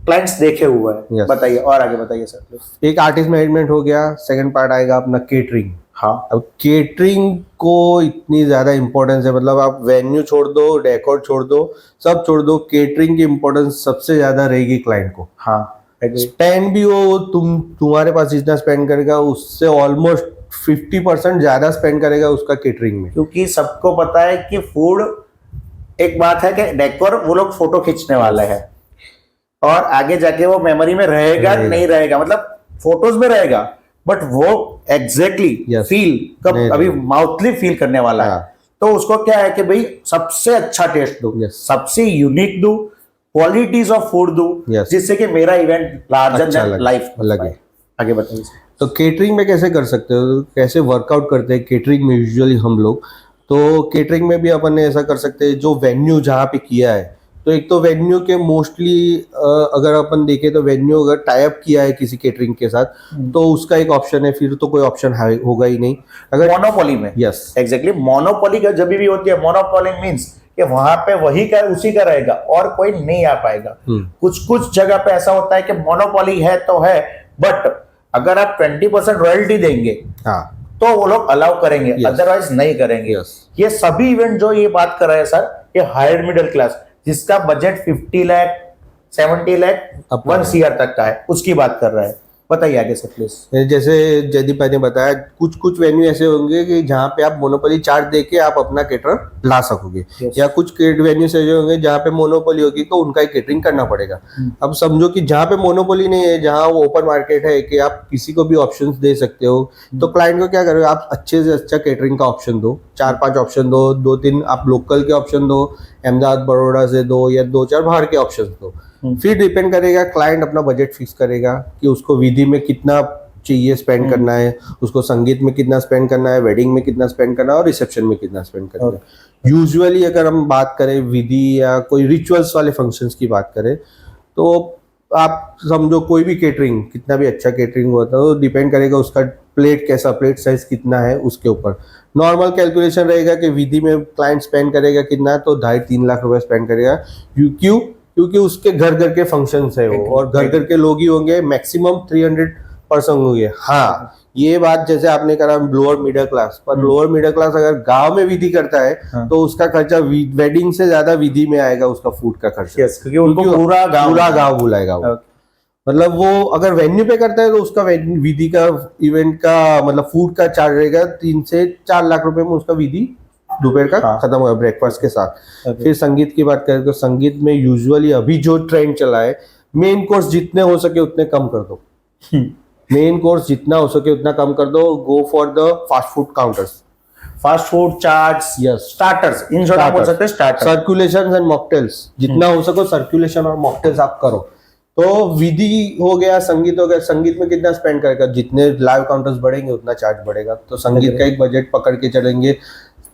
क्लाइंट्स देखे हुए हैं।
Yes.
बताइए और आगे बताइए सर प्लीज।
एक आर्टिस्ट मैनेजमेंट हो गया, सेकंड पार्ट आएगा अपना केटरिंग।
हाँ
अब केटरिंग को इतनी ज्यादा इंपॉर्टेंस है, मतलब आप वेन्यू छोड़ दो, डेकोर छोड़ दो, सब छोड़ दो, केटरिंग की इंपॉर्टेंस सबसे ज्यादा रहेगी क्लाइंट को।
हाँ
स्पेंड भी वो तुम्हारे पास जितना स्पेंड करेगा उससे ऑलमोस्ट 50% ज्यादा स्पेंड करेगा उसका केटरिंग में।
क्योंकि सबको पता है कि फूड एक बात है कि डेकोर वो लोग फोटो खींचने वाले हैं और आगे जाके वो मेमोरी में रहेगा नहीं रहेगा, मतलब फोटोज में रहेगा बट वो एग्जैक्टली
Yes.
फील कब
नहीं
अभी
रहेगा।
माउथली फील करने वाला है।
हाँ।
तो उसको क्या है कि भाई सबसे अच्छा टेस्ट दूं,
Yes.
सबसे यूनिक दूं, क्वालिटीज ऑफ फूड दूं,
Yes.
जिससे कि मेरा इवेंट लार्जर
अच्छा
देन
लगे,
लाइफ
लगे।
आगे बताइए।
तो केटरिंग में कैसे कर सकते हो, कैसे वर्कआउट करते हैं केटरिंग में यूजुअली हम लोग। तो केटरिंग में भी अपन ने ऐसा कर सकते हैं, जो वेन्यू जहाँ पे किया है, तो एक तो वेन्यू के मोस्टली अगर अपन देखें तो वेन्यू अगर टाई अप किया है किसी केटरिंग के साथ तो उसका एक ऑप्शन है, फिर तो कोई ऑप्शन होगा ही नहीं। अगर
मोनोपोली में
यस
एग्जैक्टली मोनोपोली का जब भी होती है, मोनोपोली मींस कि वहां पे वही का उसी का रहेगा और कोई नहीं आ पाएगा। कुछ कुछ जगह पे ऐसा होता है कि मोनोपोली है तो है, बट अगर आप 20% रॉयल्टी देंगे
हाँ
तो वो लोग अलाउ करेंगे,
Yes.
अदरवाइज नहीं करेंगे।
Yes.
ये सभी इवेंट जो ये बात कर रहे हैं सर, ये हायर मिडिल क्लास जिसका budget 50 lakh 70 lakh
Up
1 CR तक का है, उसकी बात कर रहे हैं। बताइए आगे सर प्लीज।
जैसे जयदीप भाई ने बताया, कुछ कुछ वेन्यू ऐसे होंगे कि जहाँ पे आप मोनोपोली चार्ज देके आप अपना केटरर ला सकोगे।
Yes.
या कुछ वेन्यू ऐसे होंगे जहाँ पे मोनोपोली होगी तो उनका ही केटरिंग करना पड़ेगा। अब समझो कि जहाँ पे मोनोपोली नहीं है, जहाँ वो ओपन मार्केट है कि आप किसी को भी ऑप्शंस दे सकते हो, तो क्लाइंट को क्या करोगे, आप अच्छे से अच्छा केटरिंग का ऑप्शन दो, 4-5 ऑप्शन दो, 2-3 आप लोकल के ऑप्शन दो, अहमदाबाद बड़ौदा से दो, या 2-4 बाहर के ऑप्शन दो। फिर डिपेंड करेगा, क्लाइंट अपना बजट फिक्स करेगा कि उसको विधि में कितना चाहिए स्पेंड करना है, उसको संगीत में कितना स्पेंड करना है, वेडिंग में कितना स्पेंड करना है और रिसेप्शन में कितना स्पेंड करना है। यूजुअली अगर हम बात करें विधि या कोई रिचुअल्स वाले फंक्शंस की बात करें, तो आप समझो कोई भी केटरिंग, कितना भी अच्छा केटरिंग होता है, तो डिपेंड करेगा उसका प्लेट कैसा, प्लेट साइज कितना है उसके ऊपर। नॉर्मल कैलकुलेशन रहेगा कि विधि में क्लाइंट स्पेंड करेगा कितना, तो 2.5-3 लाख रुपए स्पेंड करेगा। क्यों? क्योंकि उसके घर घर के फंक्शंस है वो, और घर घर के लोग ही होंगे, मैक्सिमम 300 पर्सन होंगे। हाँ, ये बात जैसे आपने करा लोअर मिडिल क्लास, पर लोअर मिडिल क्लास अगर गांव में विधि करता है तो उसका खर्चा वेडिंग से ज्यादा विधि में आएगा, उसका फूड का खर्चा।
Yes, क्योंकि उनको पूरा
गांव बुलाएगा वो। मतलब वो अगर वेन्यू पे करता है तो उसका विधि का इवेंट का मतलब फूड का चार्ज रहेगा 3 से 4 लाख रुपए में, उसका विधि दोपहर का खत्म होगा ब्रेकफास्ट के साथ। फिर संगीत की बात करें तो संगीत में यूजुअली अभी जो ट्रेंड चला है, मेन कोर्स जितने हो सके उतने कम कर दो। मेन कोर्स जितना हो सके उतना कम कर दो, go for the fast food counters,
fast food chaats,
Yes.
Starters, in short आप बोल सकते हैं स्टार्टर।
सर्कुलेशन एंड मॉकटेल्स, जितना हो सको सर्कुलेशन और मॉकटेल्स आप करो। तो विधि हो गया, संगीत हो गया। संगीत में कितना स्पेंड करेगा, जितने लाइव काउंटर्स बढ़ेंगे उतना चार्ज बढ़ेगा। तो संगीत का एक बजट पकड़ के चलेंगे,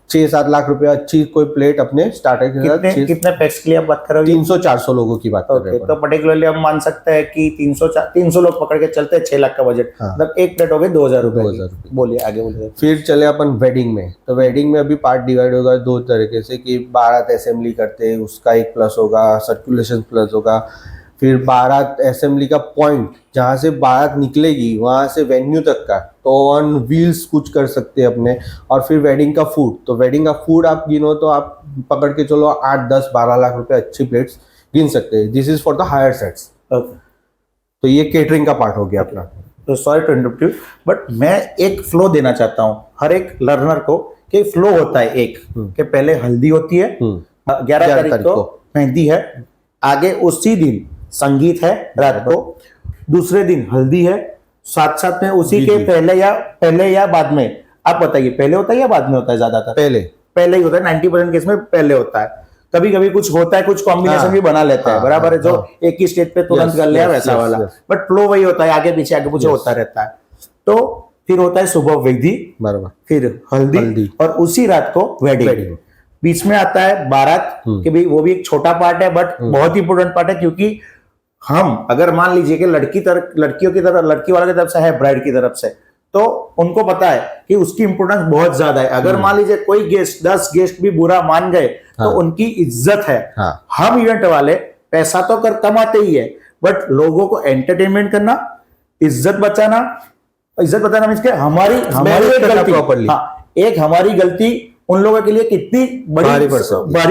6-7 लाख रुपया अच्छी कोई प्लेट अपने स्टार्टर के साथ।
कितने पैक्स के लिए आप बात कर रहे हो?
300-400 लोगों की बात कर रहे
ओके, तो पर्टिकुलरली हम मान सकते हैं कि 300 लोग पकड़ के चलते हैं, 6 लाख का बजट, मतलब एक प्लेट हो गई 2,000 रुपए।
2,000 रुपए।
बोलिए आगे बोलिए।
फिर चले अपन वेडिंग में। तो वेडिंग में अभी पार्ट डिवाइड होगा 2 तरीके से, कि बारात असेंबली करते हैं उसका एक प्लस होगा, सर्कुलेशन प्लस होगा। फिर बारात असेंबली का पॉइंट जहाँ से बारात निकलेगी वहाँ से वेन्यू तक का, तो ऑन व्हील्स कुछ कर सकते हैं अपने। और फिर वेडिंग का फूड, तो वेडिंग का फूड आप गिनो तो आप पकड़ के चलो 8-10-12 लाख रुपए अच्छी प्लेट्स गिन सकते हैं। This is for the higher sets. तो ये केटरिंग का पार्ट हो गया अपना।
तो sorry to interrupt you, but मैं एक फ्लो देना चाहता हूँ हर एक लर्नर को, कि फ्लो होता है एक कि पहले हल्दी होती है, 11 तारीख को मेहंदी है, आगे उसी दिन संगीत है रात को, दूसरे दिन हल्दी है, साथ साथ में उसी के पहले या बाद में, आप बताइए पहले होता है या बाद में होता है? ज्यादातर पहले ही होता है, 90% केस में पहले होता है। कभी कभी कुछ होता है, कुछ कॉम्बिनेशन भी बना लेते हैं, बराबर है, जो एक ही स्टेज पे तुरंत कर लिया वैसा वाला, बट फ्लो वही होता है, आगे पीछे होता रहता है। तो फिर होता है सुबह विधि,
बराबर,
फिर हल्दी और उसी रात को वेडिंग। बीच में आता है बारात कि भाई वो भी एक छोटा पार्ट है बट बहुत इंपॉर्टेंट पार्ट है, क्योंकि हम अगर मान लीजिए कि लड़कियों की तरफ, लड़की वाले की तरफ से है, ब्राइड की तरफ से, तो उनको पता है कि उसकी इंपोर्टेंस बहुत ज्यादा है। अगर मान लीजिए कोई गेस्ट 10 गेस्ट भी बुरा मान गए तो उनकी इज्जत है। हम इवेंट वाले पैसा तो कमाते ही है, बट लोगों को एंटरटेनमेंट करना, इज्जत बचाना मीन्स के हमारी एक गलती, एक हमारी गलती उन लोगों के लिए कितनी भारी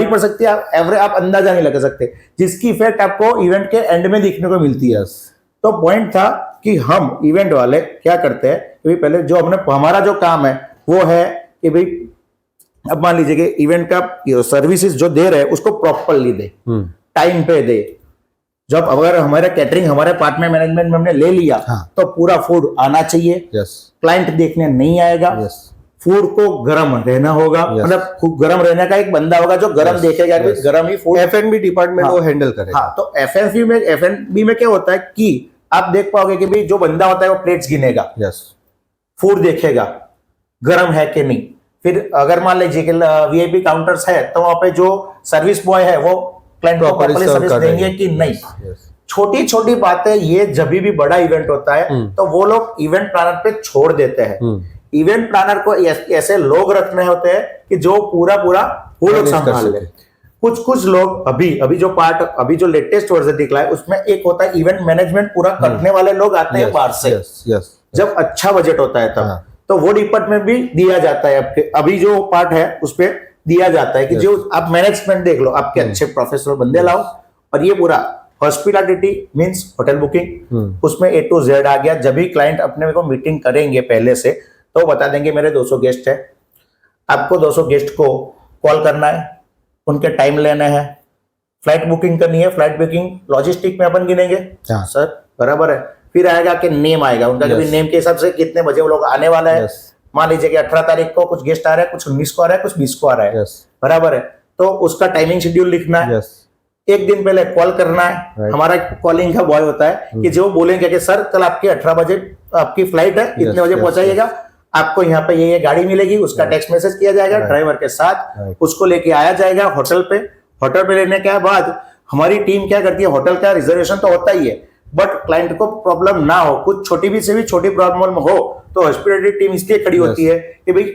पड़ सकती है, आप अंदाजा नहीं लगा सकते, जिसकी इफेक्ट आपको इवेंट के एंड में दिखने को मिलती है। तो पॉइंट था कि हम इवेंट वाले क्या करते हैं कि भाई पहले जो हमारा जो काम है वो है कि भाई अब मान लीजिए कि इवेंट का सर्विसेज जो दे रहे हैं उसको प्रॉपरली दे, टाइम पे दे। जब अगर हमारे कैटरिंग हमारे पार्ट में मैनेजमेंट में हमने ले लिया तो पूरा फूड आना चाहिए, क्लाइंट देखने नहीं आएगा, फूड को गर्म रहना होगा, मतलब गर्म रहने का एक बंदा होगा जो गर्म देखेगा, गर्म ही फूड।
F&B डिपार्टमेंट वो हैंडल करेगा।
तो F&B में क्या होता है कि आप देख पाओगे कि भाई जो बंदा होता है वो प्लेट्स गिनेगा, फूड देखेगा गर्म है कि नहीं। फिर अगर मान लीजिए कि वीआईपी काउंटर्स है तो वहां पे जो सर्विस बॉय है वो क्लाइंट को प्रॉपर्ली सर्विस देंगे कि नहीं। छोटी छोटी बातें ये जब भी बड़ा इवेंट होता है तो वो लोग इवेंट प्लानर पे छोड़ देते हैं। इवेंट प्लानर को ऐसे लोग रखने होते हैं कि जो पूरा वो लोग संभाल ले। कुछ लोग अभी जो लेटेस्ट वर्जन निकला है उसमें एक होता है इवेंट मैनेजमेंट पूरा करने वाले लोग आते हैं बाहर से, जब अच्छा बजट होता है तब तो वो डिपार्टमेंट भी दिया जाता है। अभी जो पार्ट है उसपे दिया जाता है कि जो आप मैनेजमेंट देख लो, आपके अच्छे प्रोफेशनल बंदे लाओ, और ये पूरा हॉस्पिटैलिटी मींस होटल बुकिंग, उसमें A to Z आ गया। जब भी क्लाइंट अपने को मीटिंग करेंगे पहले से तो बता देंगे मेरे 200 गेस्ट है, आपको 200 गेस्ट को कॉल करना है, उनके टाइम लेने हैं, फ्लाइट बुकिंग करनी है, फ्लाइट बुकिंग लॉजिस्टिक में अपन गिनेंगे सर, बराबर है। फिर आएगा कि नेम आएगा उनका, कभी नेम के हिसाब से कितने बजे वो लोग आने वाला है। मान लीजिए कि 18 तारीख को कुछ गेस्ट आ रहा है, कुछ 19 को आ रहा है, कुछ 20 को आ रहा है, बराबर है। तो उसका टाइमिंग शेड्यूल लिखना है, एक दिन पहले कॉल करना है। हमारा कॉलिंग का बॉय होता है कि जो बोलेंगे कि सर कल आपकी 18 बजे आपकी फ्लाइट है, इतने बजे पहुंचाइएगा, आपको यहाँ पे ये गाड़ी मिलेगी, उसका टेक्स्ट मैसेज किया जाएगा ड्राइवर के साथ, उसको लेके आया जाएगा होटल पे लेने के बाद हमारी टीम क्या करती है, होटल का रिजर्वेशन तो होता ही है, बट क्लाइंट को प्रॉब्लम ना हो, कुछ छोटी से भी छोटी प्रॉब्लम हो तो हॉस्पिटैलिटी टीम इसलिए खड़ी होती है कि भाई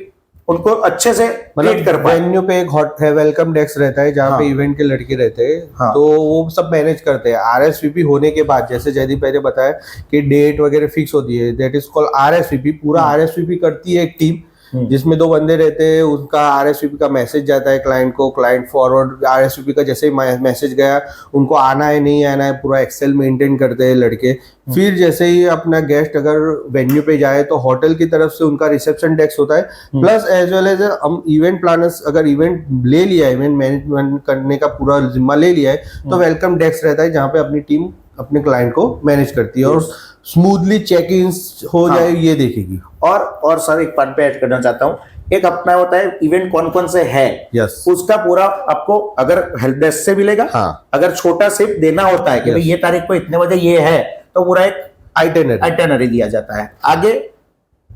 उनको अच्छे से ट्रीट कर पाए।
वेन्यू पे एक हॉट है, वेलकम डेस्क रहता है जहाँ पे इवेंट के लड़के रहते हैं, तो वो सब मैनेज करते हैं। RSVP होने के बाद, जैसे जयदीप पहले बताया कि डेट वगैरह फिक्स होती है, दैट इज कॉल्ड RSVP। पूरा RSVP करती है एक टीम जिसमें 2 बंदे रहते हैं, उनका RSVP का मैसेज जाता है क्लाइंट को, क्लाइंट फॉरवर्ड RSVP का जैसे ही मैसेज गया उनको आना है नहीं आना है पूरा एक्सेल मेंटेन करते हैं लड़के। फिर जैसे ही अपना गेस्ट अगर वेन्यू पे जाए तो होटल की तरफ से उनका रिसेप्शन डेस्क होता है, प्लस एज वेल एज हम इवेंट प्लानर्स अगर इवेंट ले लिया है, इवेंट मैनेजमेंट करने का पूरा जिम्मा ले लिया है तो वेलकम डेस्क रहता है जहाँ पे अपनी टीम अपने क्लाइंट को मैनेज करती है और स्मूथली चेक इन हो जाए ये देखेगी।
और सर एक पॉइंट पे ऐड करना चाहता हूँ, एक अपना होता है इवेंट कौन से है, उसका पूरा आपको अगर हेल्प डेस्क से मिलेगा। अगर छोटा सिर्फ देना होता है कि भाई ये तारीख को इतने बजे ये है तो पूरा एक आइटनरी दिया जाता है। आगे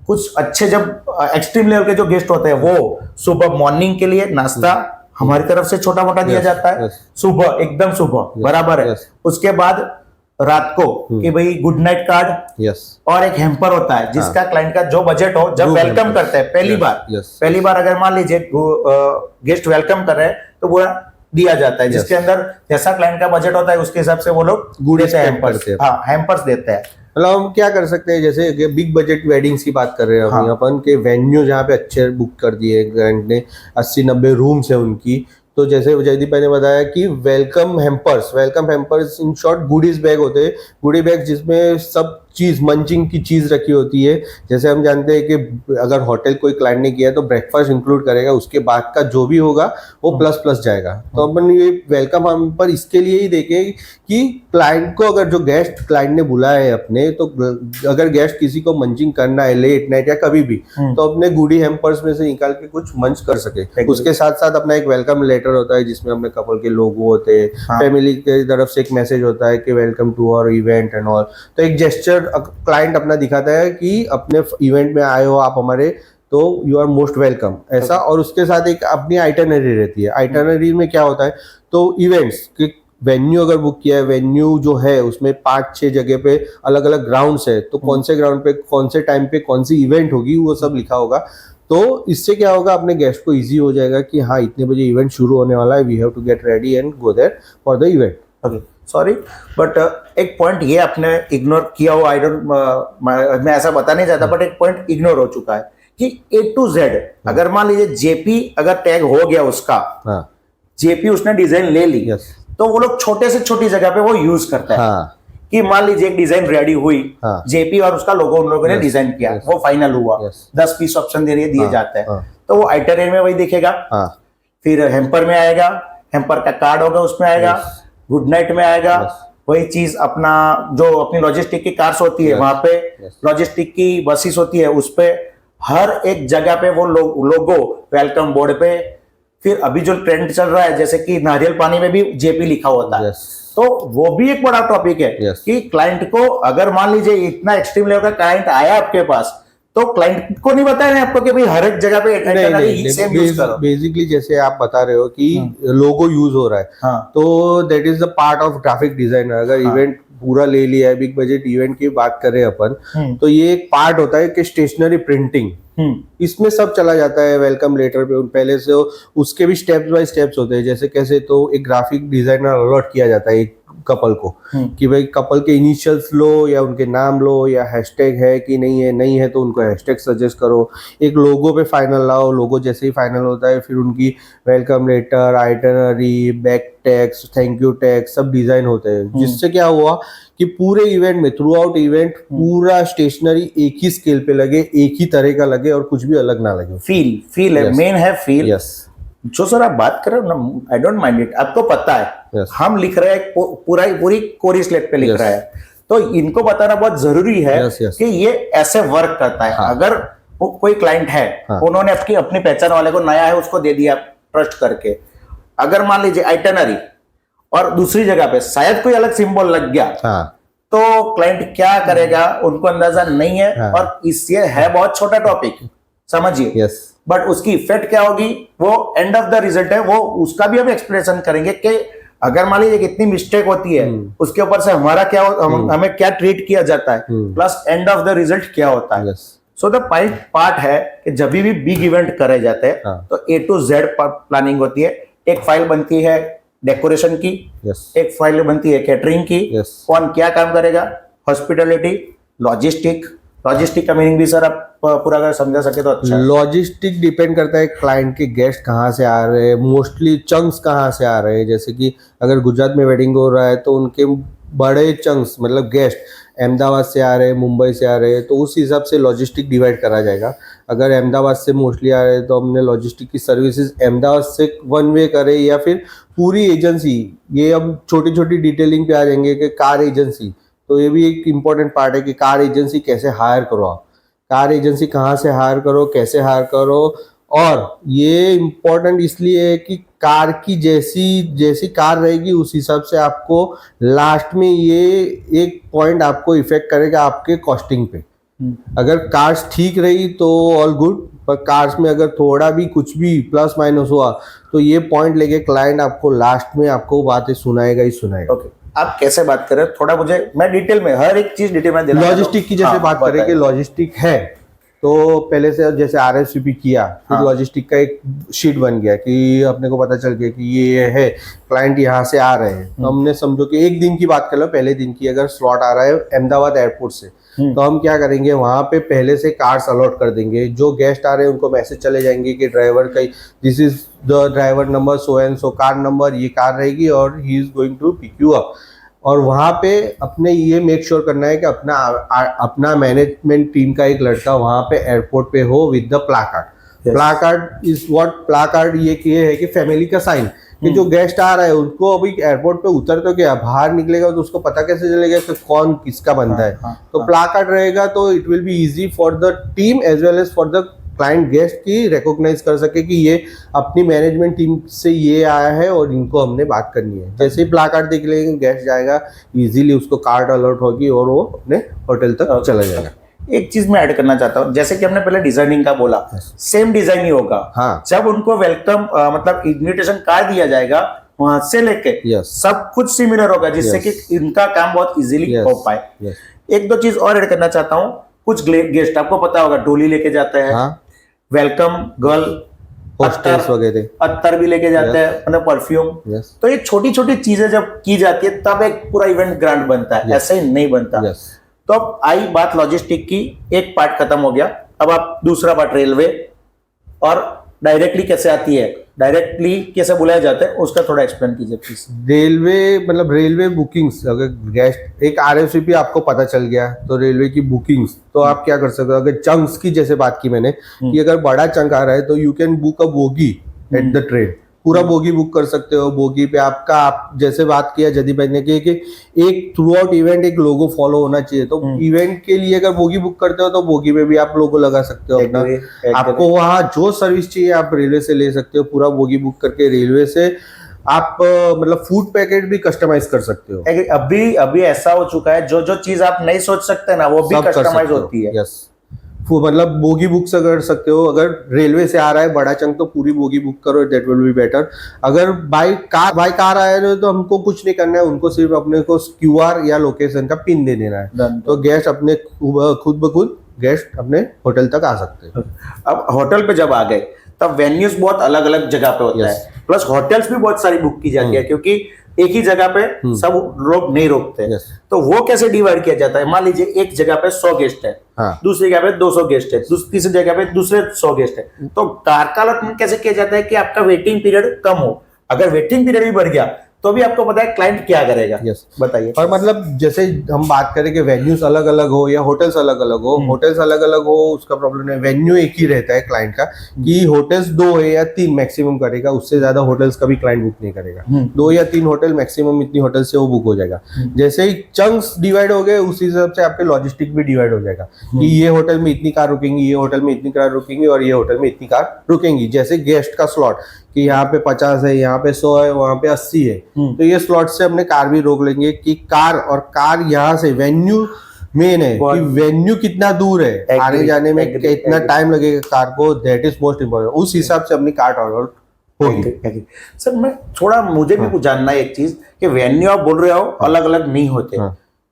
कुछ अच्छे जब एक्सट्रीम लेवल के जो गेस्ट होते हैं वो सुबह मॉर्निंग के लिए नाश्ता हमारी तरफ से छोटा मोटा दिया जाता है, सुबह एकदम सुबह, बराबर है। उसके बाद रात को कि भाई गुड नाइट कार्ड, और एक हेम्पर होता है जिसका क्लाइंट का जो बजट हो, जब वेलकम करते हैं पहली बार अगर मान लीजिए गेस्ट वेलकम कर रहे हैं तो पूरा दिया जाता है, जिसके अंदर जैसा क्लाइंट का बजट होता है उसके हिसाब से वो लोग हेम्पर्स देते हैं।
मतलब हम क्या कर सकते हैं, जैसे बिग बजट वेडिंग्स की बात कर रहे हैं अपन के वेन्यू जहाँ पे अच्छे बुक कर दिए क्लाइंट ने, 80-90 रूम्स है उनकी, तो जैसे जयदीप ने बताया कि welcome hampers in short goodies bag होते हैं, गुडी बैग जिसमें सब चीज मंचिंग की चीज रखी होती है। जैसे हम जानते हैं कि अगर होटल कोई क्लाइंट ने किया तो ब्रेकफास्ट इंक्लूड करेगा, उसके बाद का जो भी होगा वो प्लस जाएगा। तो अपन ये वेलकम हैम्पर इसके लिए ही देखे कि क्लाइंट को अगर जो गेस्ट क्लाइंट ने बुलाया है अपने, तो अगर गेस्ट किसी को मंचिंग करना है लेट नाइट या कभी भी, तो अपने गुडी हैम्पर्स में से निकाल के कुछ मंच कर सके। उसके साथ साथ अपना एक वेलकम लेटर होता है जिसमें अपने कपल के लोगो होते हैं, फैमिली की तरफ से एक मैसेज होता है कि welcome to our event and all. तो एक जेस्चर क्लाइंट अपना दिखाता है कि अपने इवेंट में आए हो, आप हमारे तो यू आर मोस्ट वेलकम ऐसा। और उसके साथ एक अपनी आइटनरी रहती है। आइटनरी में क्या होता है, तो इवेंट्स कि वेन्यू अगर बुक किया है, वेन्यू जो है उसमें 5-6 जगह पे अलग अलग ग्राउंड्स है, तो कौन से ग्राउंड पे कौन से टाइम पे कौन सी इवेंट होगी वो सब लिखा होगा। तो इससे क्या होगा, अपने गेस्ट को इजी हो जाएगा कि हाँ इतने बजे इवेंट शुरू होने वाला है, we have to get ready and go there for the event.
Okay, sorry but एक पॉइंट ये आपने इग्नोर किया हो, आई डोंट, मैं ऐसा बता नहीं चाहता, बट एक पॉइंट इग्नोर हो चुका है कि A to Z अगर मान लीजिए जेपी अगर टैग हो गया उसका, जेपी उसने डिजाइन ले ली, तो वो लोग छोटे से छोटी जगह पे वो यूज करता है। कि मान लीजिए एक डिजाइन रेडी हुई, जेपी और उसका लोगो उन लोगों ने डिजाइन किया, वो फाइनल हुआ, 10 पीस ऑप्शन दिए जाते हैं, तो वो आइटनरी में वही दिखेगा। फिर हेम्पर में आएगा, हेम्पर का कार्ड होगा उसमें आएगा, गुड नाइट में आएगा, वही चीज अपना जो अपनी लॉजिस्टिक की कार्स होती है वहां पे, लॉजिस्टिक की बसेस होती है उस पे, हर एक जगह पे वो लोगो वेलकम बोर्ड पे। फिर अभी जो ट्रेंड चल रहा है जैसे कि नारियल पानी में भी जेपी लिखा होता है, तो वो भी एक बड़ा टॉपिक है कि क्लाइंट को अगर मान लीजिए इतना एक्सट्रीम लेवल का क्लाइंट आया आपके पास, तो क्लाइंट को नहीं बताया आपको कि भाई हर एक जगह पे सेम यूज करो।
बेसिकली जैसे आप बता रहे हो कि लोगो यूज हो रहा है, तो that is the part of graphic designer. अगर इवेंट पूरा ले लिया है, बिग बजट इवेंट की बात करें अपन, तो ये एक पार्ट होता है कि स्टेशनरी प्रिंटिंग, इसमें सब चला जाता है वेलकम लेटर पे। पहले से उसके भी स्टेप्स बाय स्टेप्स होते हैं, जैसे कैसे तो एक ग्राफिक डिजाइनर अलॉट किया जाता है एक कपल को कि भाई कपल के इनिशियल्स लो या उनके नाम लो, या हैशटैग है कि नहीं है तो उनको हैशटैग सजेस्ट करो, एक लोगो पे फाइनल लाओ। लोगो जैसे ही फाइनल होता है फिर उनकी welcome letter, itinerary, bag tags, thank you tag सब डिजाइन होते हैं, जिससे क्या हुआ कि पूरे इवेंट में थ्रू आउट इवेंट पूरा स्टेशनरी एक ही स्केल पे लगे, एक ही तरह का लगे और कुछ भी अलग ना लगे।
फील है, मेन है फील। जो सर आप बात कर रहे हो ना, आई डोंट माइंड इट, आपको पता है हम लिख रहे हैं पूरी कोरी स्लेट पे लिख रहे हैं, तो इनको बताना बहुत जरूरी है कि ये ऐसे वर्क करता है। अगर कोई क्लाइंट है, उन्होंने अपनी पहचान वाले को नया है उसको दे दिया ट्रस्ट करके, अगर मान लीजिए आइटनरी और दूसरी जगह पे शायद कोई अलग सिंबल लग गया, तो क्लाइंट क्या करेगा उनको अंदाजा नहीं है। और इससे है बहुत छोटा टॉपिक, समझिए, बट उसकी इफेक्ट क्या होगी वो एंड ऑफ द रिजल्ट है, वो उसका भी हम एक्सप्लेनेशन करेंगे कि अगर मान लीजिए कितनी मिस्टेक होती है, उसके ऊपर से हमारा क्या हमें क्या ट्रीट किया जाता है, plus end of the result क्या होता है। सो द पार्ट है कि जब भी बिग इवेंट करे जाते हैं तो A to Z प्लानिंग होती है। एक फाइल बनती है डेकोरेशन की, एक फाइल बनती है कैटरिंग की, कौन क्या काम करेगा, हॉस्पिटैलिटी, लॉजिस्टिक का मीनिंग भी सर आप पूरा अगर समझा सके तो अच्छा।
लॉजिस्टिक डिपेंड करता है क्लाइंट के गेस्ट कहाँ से आ रहे हैं, मोस्टली चंक्स कहाँ से आ रहे हैं। जैसे कि अगर गुजरात में वेडिंग हो रहा है तो उनके बड़े चंक्स मतलब गेस्ट अहमदाबाद से आ रहे हैं, मुंबई से आ रहे हैं, तो उस हिसाब से लॉजिस्टिक डिवाइड करा जाएगा। अगर अहमदाबाद से मोस्टली आ रहे हैं तो हमने लॉजिस्टिक की सर्विसेज अहमदाबाद से वन वे करे या फिर पूरी एजेंसी। ये अब छोटी छोटी डिटेलिंग पे आ जाएंगे कि कार एजेंसी, तो ये भी एक इम्पॉर्टेंट पार्ट है कि कार एजेंसी कैसे हायर करो आप, कार एजेंसी कहाँ से हायर करो, कैसे हायर करो। और ये इम्पोर्टेंट इसलिए है कि कार की जैसी कार रहेगी उस हिसाब से आपको लास्ट में ये एक पॉइंट आपको इफेक्ट करेगा आपके कॉस्टिंग पे। अगर कार्स ठीक रही तो ऑल गुड, पर कार्स में अगर थोड़ा भी कुछ भी प्लस माइनस हुआ तो ये पॉइंट लेके क्लाइंट आपको लास्ट में आपको बातें सुनाएगा ही सुनाएगा।
ओके, आप कैसे बात कर रहे हो थोड़ा मुझे, मैं डिटेल में हर एक चीज डिटेल में
लॉजिस्टिक की जैसे बात करें कि लॉजिस्टिक है तो पहले से जैसे RSVP किया, फिर लॉजिस्टिक का एक शीट बन गया कि अपने को पता चल गया कि ये है क्लाइंट यहाँ से आ रहे हैं, तो हमने समझो कि एक दिन की बात कर लो, पहले दिन की अगर स्लॉट आ रहा है अहमदाबाद एयरपोर्ट से, तो हम क्या करेंगे वहां पे पहले से कार्स अलॉट कर देंगे। जो गेस्ट आ रहे हैं उनको मैसेज चले जाएंगे कि ड्राइवर का this is the driver number so and so, car number ये कार रहेगी और he is going to pick you up. और वहाँ पे अपने ये मेक श्योर करना है कि अपना मैनेजमेंट टीम का एक लड़का वहाँ पे एयरपोर्ट पे हो with the placard. Placard is what, placard ये है कि फैमिली का साइन कि जो गेस्ट आ रहा है उनको अभी एयरपोर्ट पे उतर तो क्या बाहर निकलेगा तो उसको पता कैसे चलेगा कि कौन किसका बंदा है। तो प्लाकार्ड रहेगा तो it will be easy for the team as well as for the client guest की रिकॉग्नाइज कर सके कि ये अपनी मैनेजमेंट टीम से ये आया है और इनको हमने बात करनी है। जैसे ही प्लाकार्ड देख लेंगे गेस्ट जाएगा, इजीली उसको कार्ड अलर्ट होगी और वो अपने होटल तक चला जाएगा।
एक चीज मैं ऐड करना चाहता हूँ, जैसे कि हमने पहले डिजाइनिंग का बोला, सेम डिजाइन ही होगा।
हाँ।
जब उनको वेलकम मतलब इन्विटेशन कार्ड दिया जाएगा वहां से लेके सब कुछ सिमिलर होगा, जिससे कि इनका काम बहुत इजीली हो पाए। एक दो चीज और ऐड करना चाहता हूँ। कुछ गेस्ट आपको पता होगा डोली लेके जाते हैं, वेलकम गर्ल अत्तर भी लेके जाते हैं, मतलब परफ्यूम। तो ये छोटी छोटी चीजें जब की जाती है तब एक पूरा इवेंट ग्रैंड बनता है, ऐसे ही नहीं बनता। तो अब आई बात लॉजिस्टिक की, एक पार्ट खत्म हो गया। अब आप दूसरा पार्ट रेलवे और डायरेक्टली कैसे आती है, डायरेक्टली कैसे बुलाया जाता है, उसका थोड़ा एक्सप्लेन कीजिए प्लीज।
रेलवे मतलब रेलवे बुकिंग्स, अगर गेस्ट एक RSVP आपको पता चल गया तो रेलवे की बुकिंग्स तो आप क्या कर सकते हो। अगर चंक्स की जैसे बात की मैंने कि अगर बड़ा चंक आ रहा है तो you can book a bogie at the train, पूरा बोगी बुक कर सकते हो। बोगी पे आपका, आप जैसे बात किया जदीप भाई ने कि एक थ्रू आउट इवेंट एक लोगो फॉलो होना चाहिए, तो इवेंट के लिए अगर बोगी बुक करते हो तो बोगी में भी आप लोगो लगा सकते हो अपना। आपको वहाँ जो सर्विस चाहिए आप रेलवे से ले सकते हो। पूरा बोगी बुक करके रेलवे से आप मतलब फूड पैकेट भी कस्टमाइज कर सकते हो।
अभी ऐसा हो चुका है, जो जो चीज आप नहीं सोच सकते ना वो भी कस्टमाइज होती है।
यस, मतलब बोगी बुक से कर सकते हो। अगर रेलवे से आ रहा है बड़ा चंक तो पूरी बोगी बुक करो, दैट विल बी बेटर। अगर बाय कार आए रहे हो तो हमको कुछ नहीं करना है, उनको सिर्फ अपने को QR या लोकेशन का पिन दे देना है, तो गेस्ट अपने खुद ब खुद गेस्ट अपने होटल तक आ सकते हैं।
अब होटल पे जब आ गए तब वेन्यूज बहुत अलग अलग जगह पे होता है, प्लस होटल्स भी बहुत सारी बुक की जाती है, क्योंकि एक ही जगह पे सब लोग नहीं रोकते। तो वो कैसे डिवाइड किया जाता है? मान लीजिए एक जगह पे 100 गेस्ट है, दूसरी जगह पे 200 गेस्ट है, तीसरी जगह पे दूसरे 100 गेस्ट है, तो कारकालत में कैसे किया जाता है कि आपका वेटिंग पीरियड कम हो? अगर वेटिंग पीरियड भी बढ़ गया तो भी आपको पता है क्लाइंट क्या करेगा। बताइए।
और मतलब जैसे हम बात करें कि वेन्यूज अलग अलग हो या होटल्स अलग अलग हो, होटल्स अलग अलग हो उसका प्रॉब्लम है, वेन्यू एक ही रहता है क्लाइंट का कि होटल्स 2 है या 3 मैक्सिमम करेगा, उससे ज्यादा होटल्स कभी क्लाइंट बुक नहीं करेगा। 2 या 3 होटल मैक्सिमम, इतनी होटल से वो बुक हो जाएगा। जैसे ही चंक्स डिवाइड हो गए उस हिसाब से आपके लॉजिस्टिक भी डिवाइड हो जाएगा कि ये होटल में इतनी कार रुकेंगी, ये होटल में इतनी कार रुकेंगी और ये होटल में इतनी कार रुकेंगी। जैसे गेस्ट का स्लॉट कि यहाँ पे 50 है, यहाँ पे 100 है, वहां पे 80 है, तो ये स्लॉट से हमने कार भी रोक लेंगे कि कार यहाँ से वेन्यू मेन है कि वेन्यू कितना दूर है, आने जाने में कितना टाइम लगेगा कार को, दैट इज मोस्ट इम्पोर्टेंट। उस हिसाब से अपनी कार ऑर्डर होगी।
सर मैं थोड़ा, मुझे भी कुछ जानना है एक चीज कि वेन्यू आप बोल रहे हो अलग अलग नहीं होते।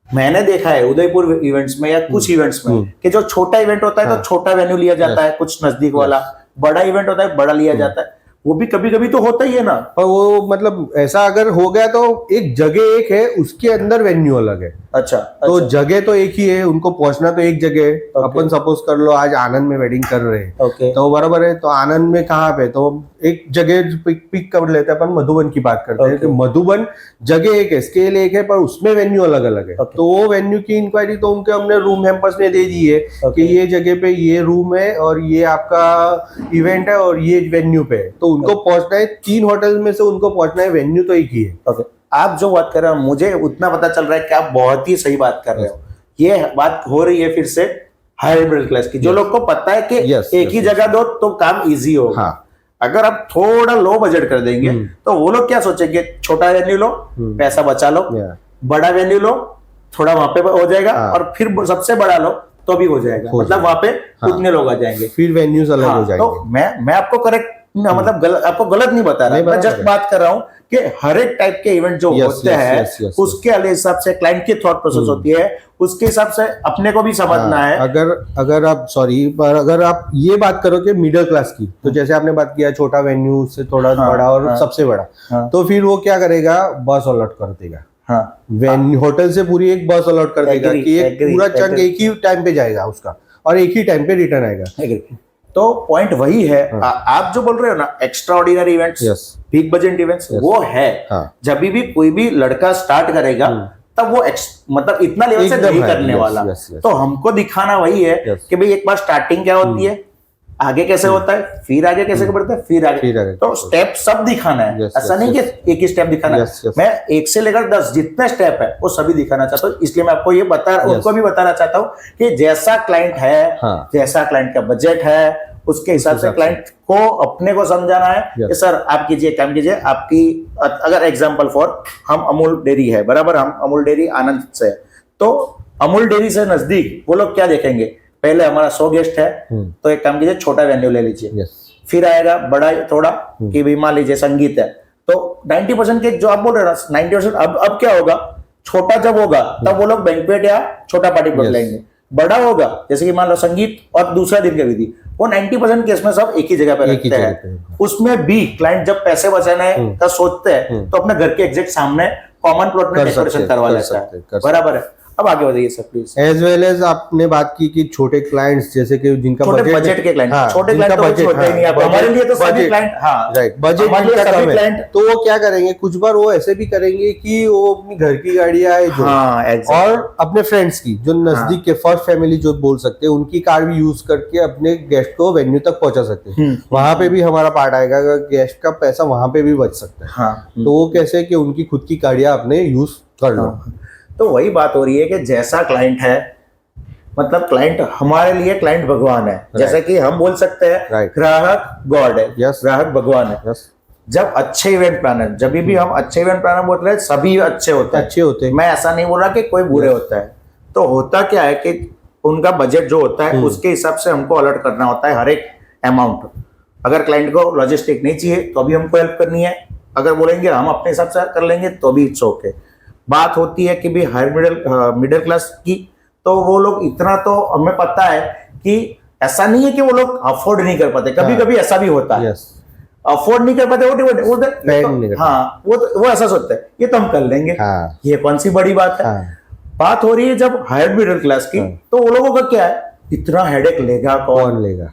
मैंने देखा है उदयपुर इवेंट्स में या कुछ इवेंट्स में कि जो छोटा इवेंट होता है तो छोटा वेन्यू लिया जाता है, कुछ नजदीक वाला, बड़ा इवेंट होता है बड़ा लिया जाता है। वो भी कभी कभी तो होता ही है ना।
पर वो मतलब ऐसा अगर हो गया तो एक जगह एक है, उसके अंदर वेन्यू अलग है।
अच्छा,
तो जगह तो एक ही है, उनको पहुंचना तो एक जगह है। अपन सपोज कर लो आज आनंद में वेडिंग कर रहे हैं, तो बराबर है, तो आनंद में कहाँ पे, तो एक जगह पिक कर लेते हैं अपन, मधुबन की बात करते हैं कि मधुबन जगह एक है, स्केल एक है, पर उसमें वेन्यू अलग अलग है। तो वो वेन्यू की इंक्वायरी तो उनके हमने रूम हेम्पर्स ने दे दी है कि ये जगह पे ये रूम है और ये आपका इवेंट है और ये वेन्यू पे है, तो उनको पहुंचना है 3 होटल में से उनको पहुंचना है, वेन्यू तो एक ही है।
आप जो बात कर रहे हो मुझे उतना पता चल रहा है कि आप बहुत ही सही बात कर रहे हो। ये बात हो रही है फिर से हाई मिडिल क्लास की, जो लोग को पता है कि एक ही जगह दो तो काम इजी होगा। अगर आप थोड़ा लो बजट कर देंगे तो वो लोग क्या सोचेंगे, छोटा वेन्यू लो, पैसा बचा लो, बड़ा वेन्यू लो, थोड़ा वहां पे हो जाएगा, और फिर सबसे बड़ा लो तो भी हो जाएगा, मतलब वहां पे उतने लोग आ जाएंगे,
फिर वेन्यूज अलग हो जाएंगे।
तो मैं आपको करेक्ट मतलब आपको गलत नहीं बता रहा, मैं जस्ट बात कर रहा हूँ कि हर एक टाइप के इवेंट जो होते हैं उसके हिसाब से क्लाइंट की थॉट प्रोसेस होती है, उसके हिसाब से अपने को भी समझना है।
अगर आप पर अगर आप ये बात करो कि मिडिल क्लास की, तो जैसे आपने बात किया छोटा वेन्यू से थोड़ा बड़ा और सबसे बड़ा, तो फिर वो क्या करेगा, बस अलॉट कर देगा। होटल से पूरी एक बस अलॉट कर देगा कि एक पूरा चंक एक ही टाइम पे जाएगा उसका और एक ही टाइम पे रिटर्न आएगा।
तो पॉइंट वही है। आप जो बोल रहे हो ना extra ordinary events, big budget events, वो है जब भी कोई भी लड़का स्टार्ट करेगा तब वो मतलब इतना लेवल से नहीं करने वाला। तो हमको दिखाना वही है कि भाई एक बार स्टार्टिंग क्या होती है, आगे कैसे होता है, फिर आगे कैसे बढ़ता है, फिर आगे, तो स्टेप सब दिखाना है। ऐसा नहीं कि एक ही स्टेप दिखाना है, मैं 1 से लेकर 10 जितने स्टेप है वो सभी दिखाना चाहता हूँ। इसलिए मैं आपको ये उनको भी बताना चाहता हूँ कि जैसा क्लाइंट है, जैसा क्लाइंट का बजट है, उसके हिसाब से क्लाइंट को अपने को समझाना है कि सर आप कीजिए, काम कीजिए। आपकी अगर एग्जांपल फॉर हम अमूल डेयरी है, बराबर, हम अमूल डेयरी आनंद से, तो अमूल डेयरी से नजदीक वो लोग क्या देखेंगे, पहले हमारा 100 गेस्ट है तो एक काम कीजिए, छोटा वेन्यू ले लीजिए।
यस,
फिर आएगा बड़ा थोड़ा कि भी मान लीजिए संगीत है तो 90% के जो आप बोल रहे हैं 90%, अब क्या होगा, छोटा जब होगा तब वो लोग बैंक्वेट या छोटा पार्टी प्लॉट लेंगे। बड़ा होगा जैसे कि मान लो संगीत और दूसरा दिन का विधि, वो 90% केस में सब एक ही जगह पे रखते हैं। उसमें भी क्लाइंट जब पैसे बचाने का सोचते हैं तो अपने घर के एग्जैक्ट सामने कॉमन प्लॉट में डेकोरेशन करवा लेता है। बराबर है। अब आगे बढ़िए sir please.
As well as आपने बात की कि छोटे क्लाइंट्स जैसे कि जिनका
बजट के क्लाइंट, छोटे क्लाइंट तो छोटे ही नहीं, हमारे लिए तो सभी क्लाइंट, हाँ
राइट, बजट जिनका कम है तो वो क्या करेंगे, कुछ बार वो ऐसे भी करेंगे कि वो अपनी घर की गाड़ियां है जो, और अपने फ्रेंड्स की जो नजदीक के फर्स्ट फैमिली जो बोल सकते हैं उनकी कार भी यूज करके अपने गेस्ट को वेन्यू तक पहुंचा सकते हैं। वहां पे भी हमारा पार्ट आएगा, गेस्ट का पैसा वहां पे भी बच सकता है। तो वो कैसे कि उनकी खुद की गाड़ियां अपने यूज कर लो।
तो वही बात हो रही है कि जैसा क्लाइंट है, मतलब क्लाइंट हमारे लिए क्लाइंट भगवान है। जैसे कि हम बोल सकते हैं ग्राहक गॉड है, ग्राहक भगवान है। जब अच्छे इवेंट प्लानर, जब भी हम अच्छे इवेंट प्लानर बोल रहे हैं, सभी अच्छे होते हैं। मैं ऐसा नहीं बोल रहा कि कोई बुरे होता है। तो होता क्या है कि उनका बजट जो होता है उसके हिसाब से हमको अलर्ट करना होता है हर एक अमाउंट। अगर क्लाइंट को लॉजिस्टिक नहीं चाहिए तो भी हमको हेल्प करनी है, अगर बोलेंगे हम अपने हिसाब से कर लेंगे तो भी इट्स ओके। बात होती है कि भी हायर मिडिल क्लास की, तो वो लोग इतना तो हमें पता है कि ऐसा नहीं है कि वो लोग अफोर्ड नहीं कर पाते, कभी कभी ऐसा भी होता है। अफोर्ड नहीं कर पाते वो ऐसा सोचते हैं ये तो हम कर लेंगे, ये कौन सी बड़ी बात है। बात हो रही है जब हायर मिडिल क्लास की, तो वो लोगों का क्या है, इतना हेडेक लेगा कौन लेगा।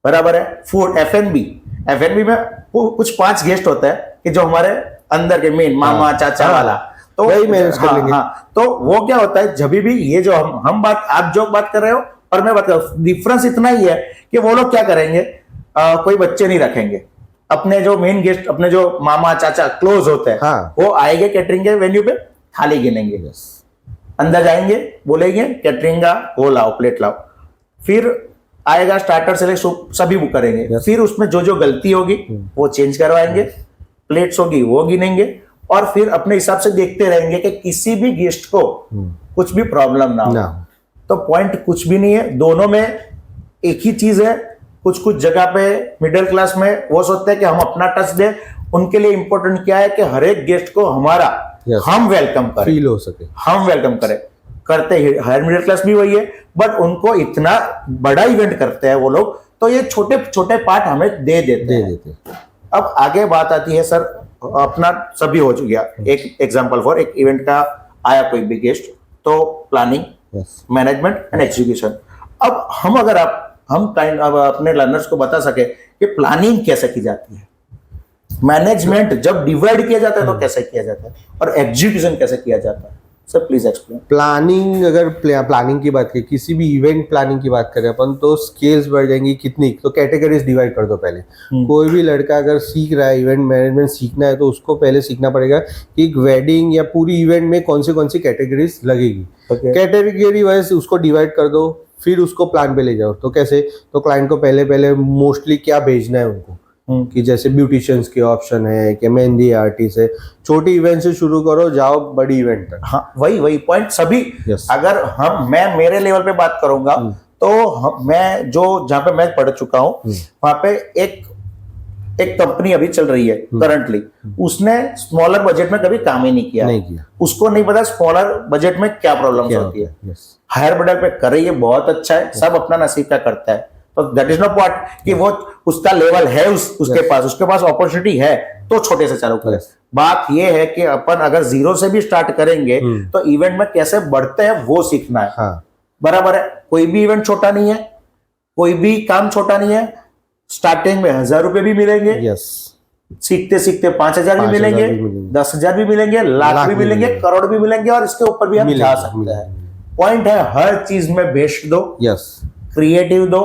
बराबर है। फूड एफएनबी में कुछ 5 गेस्ट होता है कि जो हमारे अंदर के मेन मामा चाचा वाला, तो वही मैनेज कर लेंगे। तो वो क्या होता है, जब भी ये जो हम बात, आप जो बात कर रहे हो और मैं बात कर रहा हूं, डिफरेंस इतना ही है कि वो लोग क्या करेंगे, कोई बच्चे नहीं रखेंगे। अपने जो मेन गेस्ट, अपने जो मामा चाचा क्लोज होते हैं, वो आएंगे कैटरिंग के वेन्यू पे, थाली गिनेंगे, अंदर जाएंगे, बोलेंगे कैटरिंग का वो लाओ, प्लेट लाओ। फिर आएगा स्टार्टर से सूप, सभी बुक करेंगे। फिर उसमें जो जो गलती होगी वो चेंज करवाएंगे, प्लेट्स होगी वो गिनेंगे, और फिर अपने हिसाब से देखते रहेंगे कि किसी भी गेस्ट को कुछ भी प्रॉब्लम ना हो। तो पॉइंट कुछ भी नहीं है, दोनों में एक ही चीज है। कुछ जगह पे मिडिल क्लास में वो सोचते हैं कि हम अपना टच दें, उनके लिए इंपॉर्टेंट क्या है कि हर एक गेस्ट को हमारा हम वेलकम करें, फील हो सके, हम वेलकम करें। करते ही हायर मिडिल क्लास भी वही है, बट उनको इतना बड़ा इवेंट करते हैं वो लोग, तो ये छोटे छोटे पार्ट हमें दे देते हैं। अब आगे बात आती है सर, अपना सभी हो गया, एक एग्जांपल फॉर एक इवेंट का आया कोई भी गेस्ट, तो प्लानिंग, मैनेजमेंट एंड एग्जीक्यूशन। अब हम अपने लर्नर्स को बता सके कि प्लानिंग कैसे की जाती है, मैनेजमेंट जब डिवाइड किया जाता है तो कैसे किया जाता है, और एग्जीक्यूशन कैसे किया जाता है। Sir please explain.
प्लानिंग, अगर प्लानिंग की बात करें, किसी भी इवेंट प्लानिंग की बात करें अपन, तो स्केल्स बढ़ जाएंगी कितनी, तो कैटेगरीज डिवाइड कर दो पहले। कोई भी लड़का अगर सीख रहा है इवेंट मैनेजमेंट सीखना है, तो उसको पहले सीखना पड़ेगा कि वेडिंग या पूरी इवेंट में कौन सी कैटेगरीज लगेगी। कैटेगरी वाइज उसको डिवाइड कर दो, फिर उसको प्लान पे ले जाओ। तो कैसे, तो क्लाइंट को पहले मोस्टली क्या भेजना है उनको, कि जैसे ब्यूटिशियंस के ऑप्शन है कि मेहंदी आर्टिस्ट है। छोटी इवेंट से शुरू करो, जाओ बड़ी इवेंट तक।
हाँ, वही पॉइंट सभी। अगर मैं मेरे लेवल पे बात करूंगा, तो मैं जहाँ पे मैं पढ़ चुका हूँ, वहां पे एक कंपनी अभी चल रही है करंटली, उसने स्मॉलर बजट में कभी काम ही नहीं किया। उसको नहीं पता स्मॉलर बजट में क्या प्रॉब्लम होती है। हायर बजट पे कर रही है, बहुत अच्छा है, सब अपना नसीब का करता है। तो दैट इज नो पॉइंट कि वो उसका लेवल है, उसके पास अपॉर्चुनिटी है, तो छोटे से चालू करें। बात ये है कि अपन अगर 0 से भी स्टार्ट करेंगे तो इवेंट में कैसे बढ़ते हैं वो सीखना है। बराबर है। कोई भी इवेंट छोटा नहीं है, कोई भी काम छोटा नहीं है। स्टार्टिंग में 1000 रुपए भी मिलेंगे, सीखते सीखते 5000 भी मिलेंगे, 10,000 भी मिलेंगे, लाख भी मिलेंगे, करोड़ भी मिलेंगे, और इसके ऊपर भी हम जा सकते हैं। पॉइंट है हर चीज में बेस्ट दो, क्रिएटिव दो,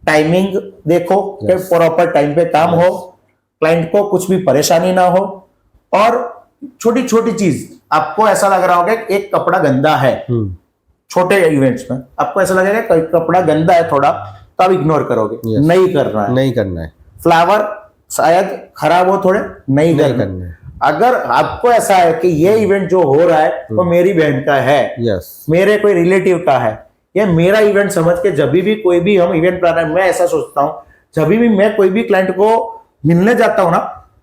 टाइमिंग देखो कि प्रॉपर टाइम पे काम हो, क्लाइंट को कुछ भी परेशानी ना हो। और छोटी छोटी चीज, आपको ऐसा लग रहा होगा एक कपड़ा गंदा है, छोटे इवेंट्स में आपको ऐसा लगेगा कपड़ा गंदा है थोड़ा, तो आप इग्नोर करोगे, नहीं करना है। फ्लावर शायद खराब हो थोड़े, नहीं करना है। अगर आपको ऐसा है कि ये इवेंट जो हो रहा है वो मेरी बहन का है, मेरे कोई रिलेटिव का है, ये मेरा इवेंट समझ के जब भी कोई भी हम इवेंट प्लानर, मैं ऐसा सोचता हूँ जब भी मैं कोई भी क्लाइंट को मिलने जाता हूँ ना,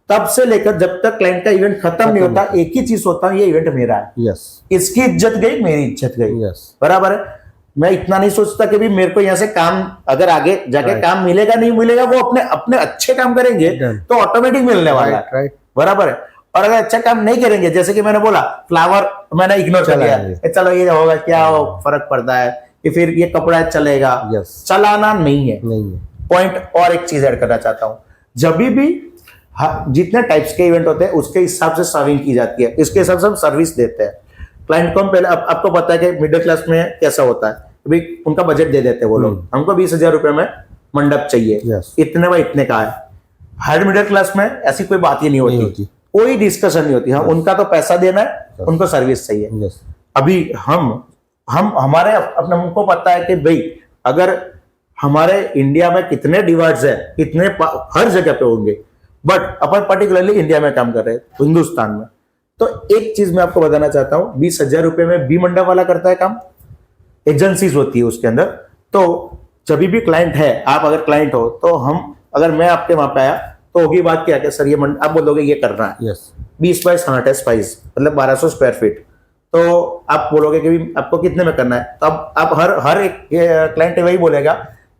तब से लेकर जब तक क्लाइंट का इवेंट खत्म नहीं होता, एक ही चीज होता है, ये इवेंट मेरा है।
यस,
इसकी इज्जत गई, मेरी इज्जत गई।
यस,
बराबर है। मैं इतना नहीं सोचता कि भी मेरे को यहाँ से काम, अगर आगे जाके
Right.
काम मिलेगा नहीं मिलेगा, वो अपने अपने अच्छे काम करेंगे
Done.
तो ऑटोमेटिक मिलने वाला है।
राइट,
बराबर है। और अगर अच्छा काम नहीं करेंगे, जैसे कि मैंने बोला फ्लावर मैंने इग्नोर कर दिया, चलो ये होगा क्या फर्क पड़ता है, कि फिर ये कपड़ा चलेगा,
यस,
चलाना नहीं है।
नहीं है।
पॉइंट और एक चीज ऐड करना चाहता हूं, जब भी जितने टाइप्स के इवेंट होते हैं उसके हिसाब से सर्विंग की जाती है, इसके हिसाब से हम सर्विस देते हैं क्लाइंट को। हम पहले आपको पता है कि मिडिल क्लास में कैसा होता है, भाई उनका बजट दे देते हैं वो लोग, हमको 20,000 रुपए में मंडप चाहिए,
Yes.
इतने में इतने का है। हायर मिडिल क्लास में ऐसी कोई बात ही नहीं होती, कोई डिस्कशन नहीं होती। हाँ, उनका तो पैसा देना है, उनको सर्विस चाहिए।
यस,
अभी हम हमारे अपने हमको पता है कि भाई अगर हमारे इंडिया में कितने डिवाइड्स है, कितने हर जगह पे होंगे, बट अपन पर्टिकुलरली इंडिया में काम कर रहे हैं, हिंदुस्तान में। तो एक चीज मैं आपको बताना चाहता हूँ, 20,000 रुपए में भी मंडप वाला करता है काम, एजेंसीज होती है उसके अंदर। तो जब भी क्लाइंट है, आप अगर क्लाइंट हो तो हम, अगर मैं आपके वहां पे आया तो होगी बात क्या, सर ये आप बोलोगे ये करना है,
यस,
20 बाई 60 है स्पाइस, मतलब 1200 स्क्वायर फीट, तो आप बोलोगे कि भी आपको कितने में करना है, तो अब आप हर एक क्लाइंट वही बोलेगा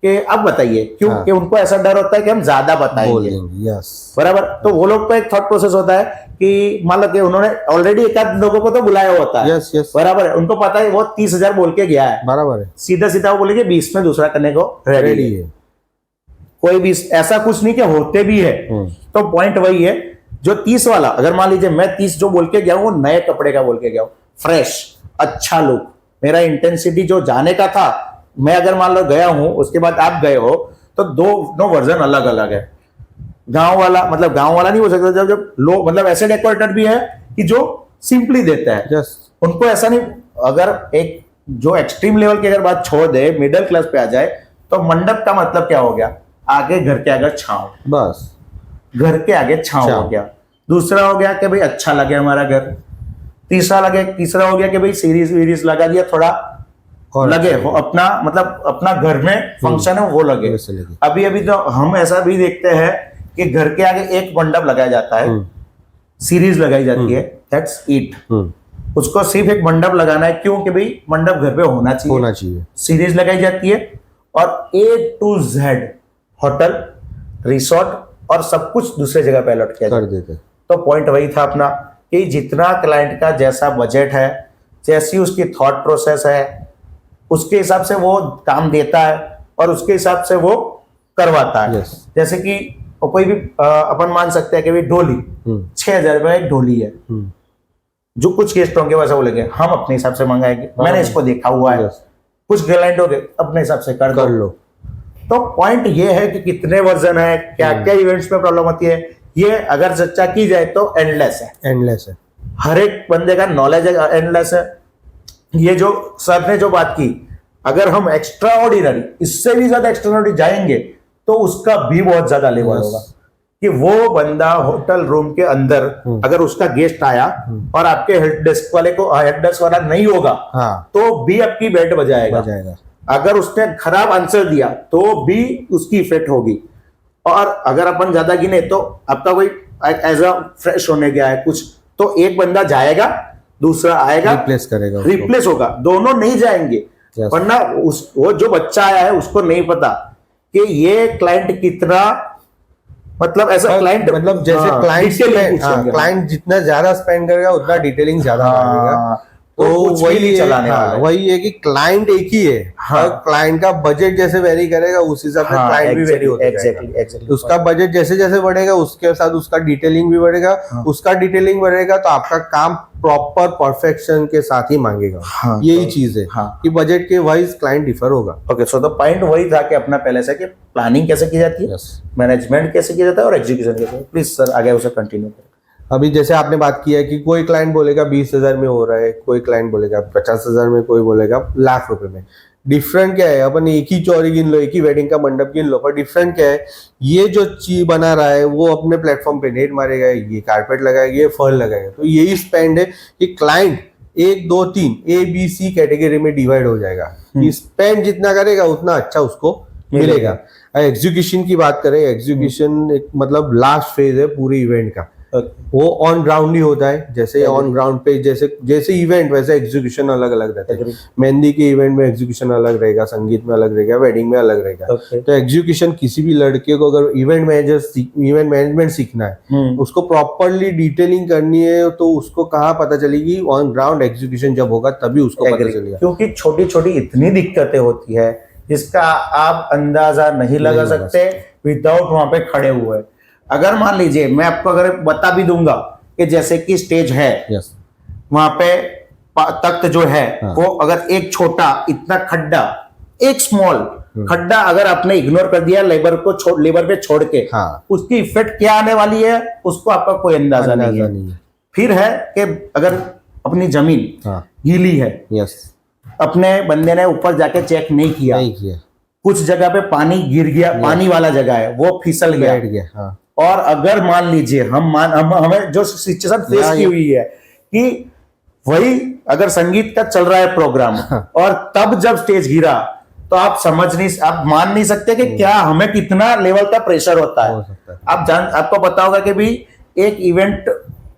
कि आप बताइए, क्यों?
हाँ।
कि उनको ऐसा डर होता है कि हम ज्यादा बताएंगे।
यस,
बराबर। तो वो लोग का एक थॉट प्रोसेस होता है कि मान लो कि उन्होंने ऑलरेडी एक आध लोगों को तो बुलाया होता है।
यस, यस,
बराबर है, उनको पता है वो 30,000 बोल के गया है,
बराबर है,
सीधा सीधा वो बोलेंगे 20 में दूसरा करने को रेडी
रेडी
है।
है।
कोई भी ऐसा कुछ नहीं कि होते भी है। तो पॉइंट वही है, जो 30 वाला, अगर मान लीजिए मैं 30 जो बोल के गया हूँ, वो नए कपड़े का बोल के गया हूँ, फ्रेश, अच्छा लुक, मेरा इंटेंसिटी जो जाने का था, मैं अगर मान लो गया हूं, उसके बाद आप गए हो, तो दोनों वर्जन अलग अलग है। गांव वाला, मतलब गांव वाला नहीं हो सकता, जब लोग, मतलब ऐसे डेकोरेटर भी है कि जो सिंपली देता है,
यस,
उनको ऐसा नहीं। अगर एक जो एक्सट्रीम लेवल की अगर बात छोड़ दे, मिडिल क्लास पे आ जाए, तो मंडप का मतलब क्या हो गया, आगे घर के आगे छांव,
बस
घर के आगे छांव हो गया। दूसरा हो गया कि भाई अच्छा लगे हमारा घर। तीसरा हो गया कि भाई सीरीज वीरीज लगा दिया, थोड़ा
और
लगे हो अपना, मतलब अपना घर में फंक्शन है वो लगे।
वैसे लगे।
अभी तो हम ऐसा भी देखते हैं कि घर के आगे एक मंडप लगाया जाता है, सीरीज लगाई जाती है, दैट्स इट। उसको सिर्फ एक मंडप लगाना है, क्यों? कि भाई मंडप घर पे होना चाहिए। सीरीज लगाई जाती है और A to Z hotel, resort और सब कुछ दूसरे जगह पे अलॉट किया
कर देते।
तो पॉइंट वही था अपना कि जितना क्लाइंट का जैसा बजट है, जैसी उसकी थॉट प्रोसेस है, उसके हिसाब से वो काम देता है और उसके हिसाब से वो करवाता है।
Yes.
जैसे कि कोई भी अपन मान सकते हैं कि भाई डोली 6,000 रुपए एक डोली है, जो कुछ गेस्ट होंगे वैसा बोलेंगे हम अपने हिसाब से मंगाएंगे, मैंने इसको देखा हुआ है। कुछ क्लाइंट हो गए अपने हिसाब से कर लो। तो पॉइंट ये है कि कितने वर्जन है, क्या क्या इवेंट्स में प्रॉब्लम होती है, ये अगर चर्चा की जाए तो एंडलेस है। हर एक बंदे का नॉलेज एंडलेस है। ये जो सर ने जो बात की, अगर हम एक्स्ट्रा ऑर्डिनरी, इससे भी ज्यादा एक्स्ट्रा ऑर्डिनरी जाएंगे तो उसका भी बहुत ज्यादा लेवल होगा। कि वो बंदा होटल रूम के अंदर अगर उसका गेस्ट आया और आपके हेल्प डेस्क वाले को, हेल्प डेस्क वाला नहीं होगा, तो भी आपकी बेड बजाएगा। अगर उसने खराब आंसर दिया तो भी उसकी इफेक्ट होगी। और अगर अपन ज्यादा गिने तो आपका कोई एज अ फ्रेश होने गया है कुछ, तो एक बंदा जाएगा, दूसरा आएगा, रिप्लेस होगा, दोनों नहीं जाएंगे। वरना वो जो बच्चा आया है उसको नहीं पता कि ये क्लाइंट कितना, मतलब ऐसा क्लाइंट,
मतलब जैसे क्लाइंट जितना ज्यादा स्पेंड करेगा उतना डिटेलिंग ज्यादा मांगेगा। तो वही चलाने वही है कि क्लाइंट एक ही है, और क्लाइंट का बजट जैसे वेरी करेगा उस हिसाब से क्लाइंट भी वेरी होता है। उसका बजट जैसे जैसे बढ़ेगा उसके साथ उसका डिटेलिंग भी बढ़ेगा। उसका डिटेलिंग बढ़ेगा तो आपका काम प्रॉपर परफेक्शन के साथ ही मांगेगा। यही चीज है कि बजट के वाइज क्लाइंट डिफर होगा।
ओके, सो द पॉइंट वही था कि अपना पहले से कि प्लानिंग कैसे की जाती है, मैनेजमेंट कैसे किया जाता है और एग्जीक्यूशन कैसे। प्लीज सर आगे उसे कंटिन्यू करें।
अभी जैसे आपने बात किया कि कोई क्लाइंट बोलेगा 20,000 में हो रहा है, कोई क्लाइंट बोलेगा 50,000 में, कोई बोलेगा लाख रुपए में। डिफरेंट क्या है, अपन एक ही चौरी गिन लो, एक ही वेडिंग का मंडप गिन लो, पर डिफरेंट क्या है, ये जो चीज बना रहा है वो अपने प्लेटफॉर्म पे नेट मारेगा, ये कारपेट लगाएगा, ये फल लगाएगा। तो यही स्पेंड है कि क्लाइंट 1 2 3 ABC कैटेगरी में डिवाइड हो जाएगा। कि स्पेंड जितना करेगा उतना अच्छा उसको मिलेगा। एग्जीक्यूशन की बात करें, एग्जीक्यूशन एक मतलब लास्ट फेज है पूरे इवेंट का। वो ऑन ग्राउंड ही होता है, जैसे ऑन ग्राउंड पे जैसे इवेंट वैसे एग्जीक्यूशन अलग अलग रहता है। मेहंदी के इवेंट में एग्जीक्यूशन अलग रहेगा, संगीत में अलग रहेगा, वेडिंग में अलग रहेगा। तो एग्जीक्यूशन किसी भी लड़के को अगर इवेंट मैनेजमेंट सीखना है, उसको प्रॉपरली डिटेलिंग करनी है, तो उसको कहाँ पता चलेगी? ऑन ग्राउंड एग्जीक्यूशन जब होगा तभी उसको पता चलेगा।
क्योंकि छोटी छोटी इतनी दिक्कतें होती है जिसका आप अंदाजा नहीं लगा सकते विदाउट वहां पे खड़े हुए। अगर मान लीजिए मैं आपको अगर बता भी दूंगा कि जैसे कि स्टेज है, वहां पे तख्त जो है वो अगर एक छोटा इतना खड्डा, एक स्मॉल खड्डा अगर आपने इग्नोर कर दिया लेबर पे छोड़ के, उसकी इफेक्ट क्या आने वाली है उसको आपका कोई अंदाजा नहीं है। फिर है कि अगर अपनी जमीन गीली है, अपने बंदे ने ऊपर जाके चेक नहीं किया, कुछ जगह पे पानी गिर गया, पानी वाला जगह है वो फिसल गया, और अगर मान लीजिए हमें जो सिचुएशन फेस की हुई है कि वही अगर संगीत का चल रहा है प्रोग्राम और तब जब स्टेज गिरा, तो आप मान नहीं सकते कि क्या हमें कितना लेवल का प्रेशर होता है। आपको पता होगा कि भी एक इवेंट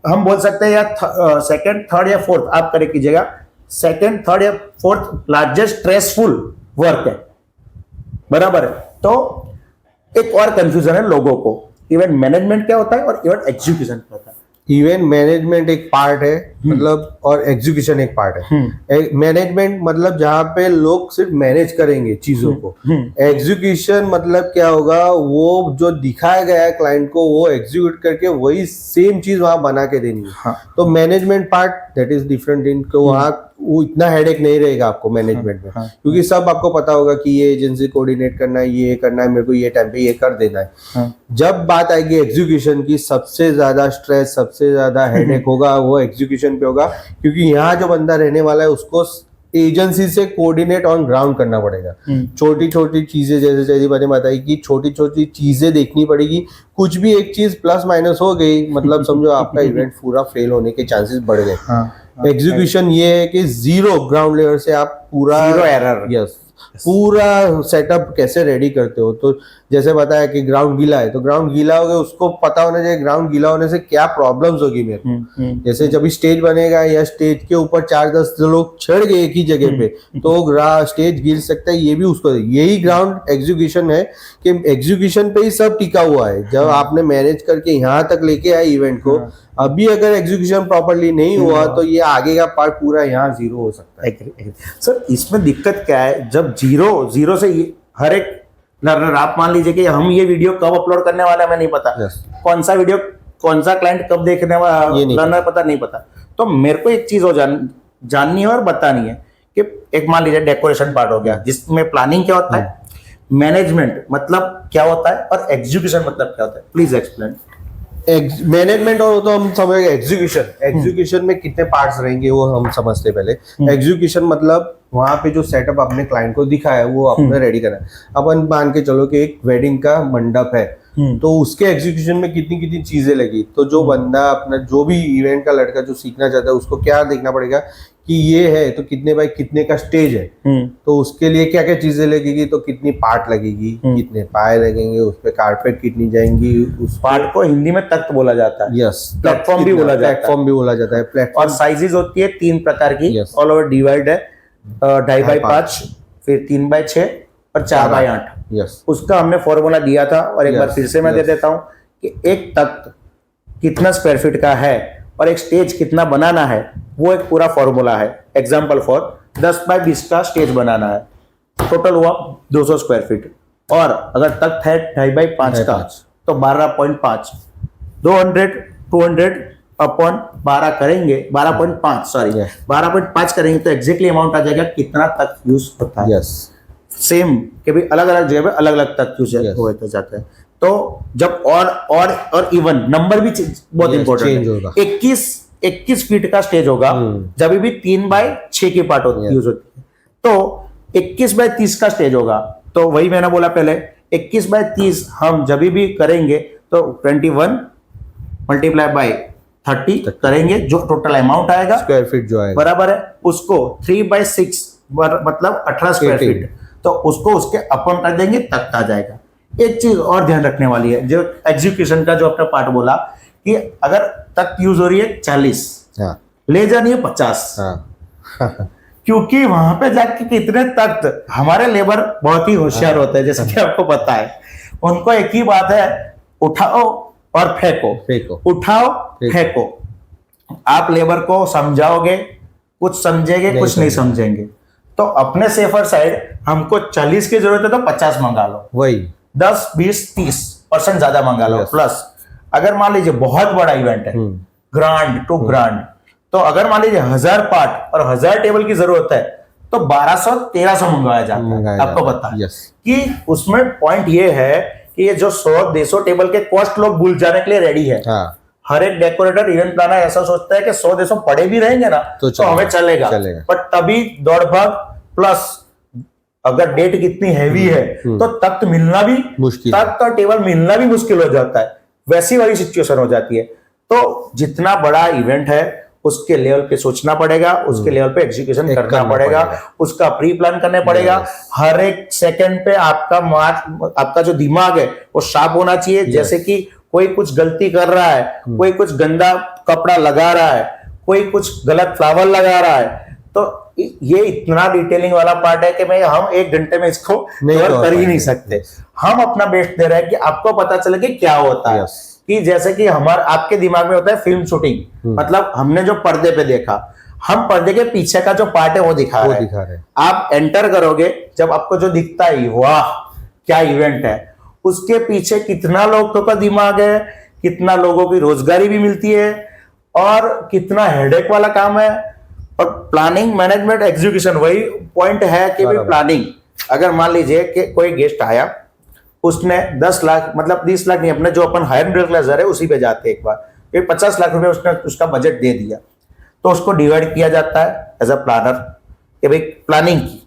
हम बोल सकते हैं या सेकंड, थर्ड या फोर्थ, आप करेक्ट कीजिएगा, सेकंड, थर्ड या फोर्थ लार्जेस्ट स्ट्रेसफुल वर्क है, बराबर है। तो एक और कंफ्यूजन है लोगों को, इवेंट मैनेजमेंट क्या होता है और इवेंट एग्जीक्यूशन क्या होता है।
इवेंट मैनेजमेंट एक पार्ट है मतलब, और एग्जीक्यूशन एक पार्ट है। मैनेजमेंट मतलब जहाँ पे लोग सिर्फ मैनेज करेंगे चीजों को। एग्जीक्यूशन मतलब क्या होगा, वो जो दिखाया गया है क्लाइंट को वो एग्जीक्यूट करके वही सेम चीज वहां बना के देनी है। तो management part that is different, इनको वहाँ वो इतना हेडेक नहीं रहेगा आपको मैनेजमेंट में, क्योंकि सब आपको पता होगा कि ये एजेंसी कोऑर्डिनेट करना है, ये करना है, मेरे को ये टाइम पे ये कर देना है। जब बात आएगी एग्जीक्यूशन की, सबसे ज्यादा स्ट्रेस, सबसे ज्यादा हेडेक होगा वो एग्जीक्यूशन पे होगा, क्योंकि यहाँ जो बंदा रहने वाला है उसको एजेंसी से कोऑर्डिनेट ऑन ग्राउंड करना पड़ेगा। छोटी छोटी चीजें, जैसे जयदीप ने बताई कि छोटी छोटी चीजें देखनी पड़ेगी, कुछ भी एक चीज प्लस माइनस हो गई मतलब समझो आपका इवेंट पूरा फेल होने के चांसेस बढ़ गए। एग्जीक्यूशन ये है कि जीरो ग्राउंड लेवल से आप पूरा
जीरो एरर,
यस, पूरा सेटअप कैसे रेडी करते हो। तो जैसे बताया कि ग्राउंड गीला है, तो ग्राउंड गीला हो गया, उसको पता होना चाहिए ग्राउंड गीला होने से क्या प्रॉब्लम्स होगी मेरे को। जैसे जब स्टेज बनेगा या स्टेज के ऊपर 4-10 लोग चढ़ गए एक ही जगह पे, तो स्टेज गिर सकता है, ये भी उसको, यही ग्राउंड एग्जीक्यूशन है कि एग्जीक्यूशन पे ही सब टिका हुआ है। जब आपने मैनेज करके यहाँ तक लेके आए इवेंट को, अभी अगर एग्जीक्यूशन प्रॉपर्ली नहीं हुआ तो ये आगे का पार्ट पूरा यहाँ जीरो हो सकता है।
सर इसमें दिक्कत क्या है, जब जीरो से हर एक लर्नर, आप मान लीजिए कि हम ये वीडियो कब अपलोड करने वाला है हमें नहीं पता, कौन सा वीडियो कौन सा क्लाइंट कब देखने वाला लर्नर पता नहीं पता। तो मेरे को एक चीज हो जाननी है और बतानी है कि एक मान लीजिए डेकोरेशन पार्ट हो गया, जिसमें प्लानिंग क्या होता है, मैनेजमेंट मतलब क्या होता है और एग्जीक्यूशन मतलब क्या होता है, प्लीज एक्सप्लेन।
मैनेजमेंट और तो हम समझेंगे एग्जीक्यूशन में कितने पार्ट्स रहेंगे वो हम समझते पहले। एग्जीक्यूशन मतलब वहां पे जो सेटअप अपने क्लाइंट को दिखा है वो अपने रेडी करना है। अपन मान के चलो कि एक वेडिंग का मंडप है, तो उसके एग्जीक्यूशन में कितनी कितनी चीजें लगी, तो जो बंदा अपना जो भी इवेंट का लड़का जो सीखना चाहता है उसको क्या देखना पड़ेगा कि ये है तो कितने बाय कितने का स्टेज है, तो उसके लिए क्या क्या चीजें लगेगी, तो कितनी पार्ट लगेगी, कितने पाए लगेंगे, उस पे कारपेट कितनी जाएंगी, उस
पार्ट को हिंदी में तख्त बोला जाता है।
यस,
प्लेटफॉर्म भी बोला जाता है।
प्लेटफॉर्म
और साइजेस होती है 3 प्रकार की, ऑल ओवर डिवाइड है 2.5x5, फिर 3x6 और 4x8।
यस,
उसका हमने फॉर्मूला दिया था और एक बार फिर से मैं दे देता हूं कि एक तख्त कितना स्क्वायर फीट का है और एक स्टेज कितना बनाना है, वो एक पूरा फॉर्मूला है। एग्जांपल फॉर 10x20 का स्टेज बनाना है, टोटल हुआ 200 स्क्वायर फीट, और अगर तख्त है 2.5x5 का तो 12.5, 200 अपॉन 12 करेंगे, 12.5 करेंगे तो एग्जैक्टली अमाउंट आ जाएगा कितना तख्त यूज होता है। सेम के भी अलग अलग जगह पे अलग अलग तक यूज होता जाता है। तो जब और इवन नंबर भी बहुत इंपॉर्टेंट है। 21 फीट का स्टेज होगा जब भी 3x6 की पार्ट यूज होती है, तो 21x30 का स्टेज होगा, तो वही मैंने बोला पहले 21x30 हम जब भी करेंगे तो 21 मल्टीप्लाई बाय 30 करेंगे, जो टोटल अमाउंट आएगा
स्क्वायर फीट जो आएगा,
बराबर है उसको 3/6 मतलब 18 स्क्वायर
18
फीट, तो उसको उसके अपन कर देंगे, तख्त आ जाएगा। एक चीज और ध्यान रखने वाली है, जो एग्जीक्यूशन का जो अपना पार्ट बोला कि अगर तख्त यूज हो रही है 40,
हाँ
ले जानी है 50,
हाँ
क्योंकि वहां पे जाके कितने तख्त, हमारे लेबर बहुत ही होशियार होते हैं, जैसे कि आपको पता है, उनको एक ही बात है, उठाओ और फेंको, उठाओ फेंको। आप लेबर को समझाओगे, कुछ समझेंगे, कुछ नहीं समझेंगे। तो अपने सेफर साइड हमको 40 की जरूरत है तो 50 मंगा लो,
वही
10, 20, 30% ज्यादा मंगा लो।
Yes.
प्लस अगर मान लीजिए बहुत बड़ा इवेंट है, ग्रांड टू ग्रांड, तो अगर मान लीजिए 1000 पार्ट और 1000 टेबल की जरूरत है तो 1200-1300 मंगवाया जाता है। आपको पता है कि उसमें पॉइंट ये है कि ये जो 100-150 टेबल के कॉस्ट लोग भूल जाने के लिए रेडी है। हर एक डेकोरेटर, इवेंट प्लानर ऐसा सोचता है कि 100-150 पड़े भी रहेंगे ना तो हमें चलेगा। पर तभी दौड़ भाग, प्लस अगर डेट कितनी हैवी है तो तख्त मिलना भी मुश्किल, तख्त और टेबल मिलना भी मुश्किल हो जाता है, वैसी वाली सिचुएशन हो जाती है। तो जितना बड़ा इवेंट है उसके लेवल पे सोचना पड़ेगा, उसके लेवल पे एग्जीक्यूशन करना पड़ेगा, उसका प्री प्लान करना पड़ेगा। हर एक सेकंड पे आपका जो दिमाग है वो शार्प होना चाहिए। जैसे कि कोई कुछ गलती कर रहा है, कोई कुछ गंदा कपड़ा लगा रहा है, कोई कुछ गलत फ्लावर लगा रहा है, तो ये इतना डिटेलिंग वाला पार्ट है कि हम 1 घंटे में इसको कवर कर ही नहीं सकते। हम अपना बेस्ट दे रहे हैं कि आपको पता चले कि क्या होता है। कि जैसे कि आपके दिमाग में होता है फिल्म शूटिंग, मतलब हमने जो पर्दे पे देखा, हम पर्दे के पीछे का जो पार्ट है वो दिखा रहे हैं। आप एंटर करोगे, जब आपको जो दिखता है, वाह क्या इवेंट है, उसके पीछे कितना लोगों का दिमाग है, कितना लोगों की रोजगारी भी मिलती है, और कितना हेडेक वाला काम है। और प्लानिंग, मैनेजमेंट, एग्जीक्यूशन, वही पॉइंट है कि भाई प्लानिंग, अगर मान लीजिए कि कोई गेस्ट आया, उसने 10 लाख, मतलब 20 लाख नहीं, अपने जो अपन हायर मिडिल क्लास है उसी पे जाते एक बार, 50 लाख रुपए उसने उसका बजट दे दिया, तो उसको डिवाइड किया जाता है एज अ प्लानर कि भाई प्लानिंग की,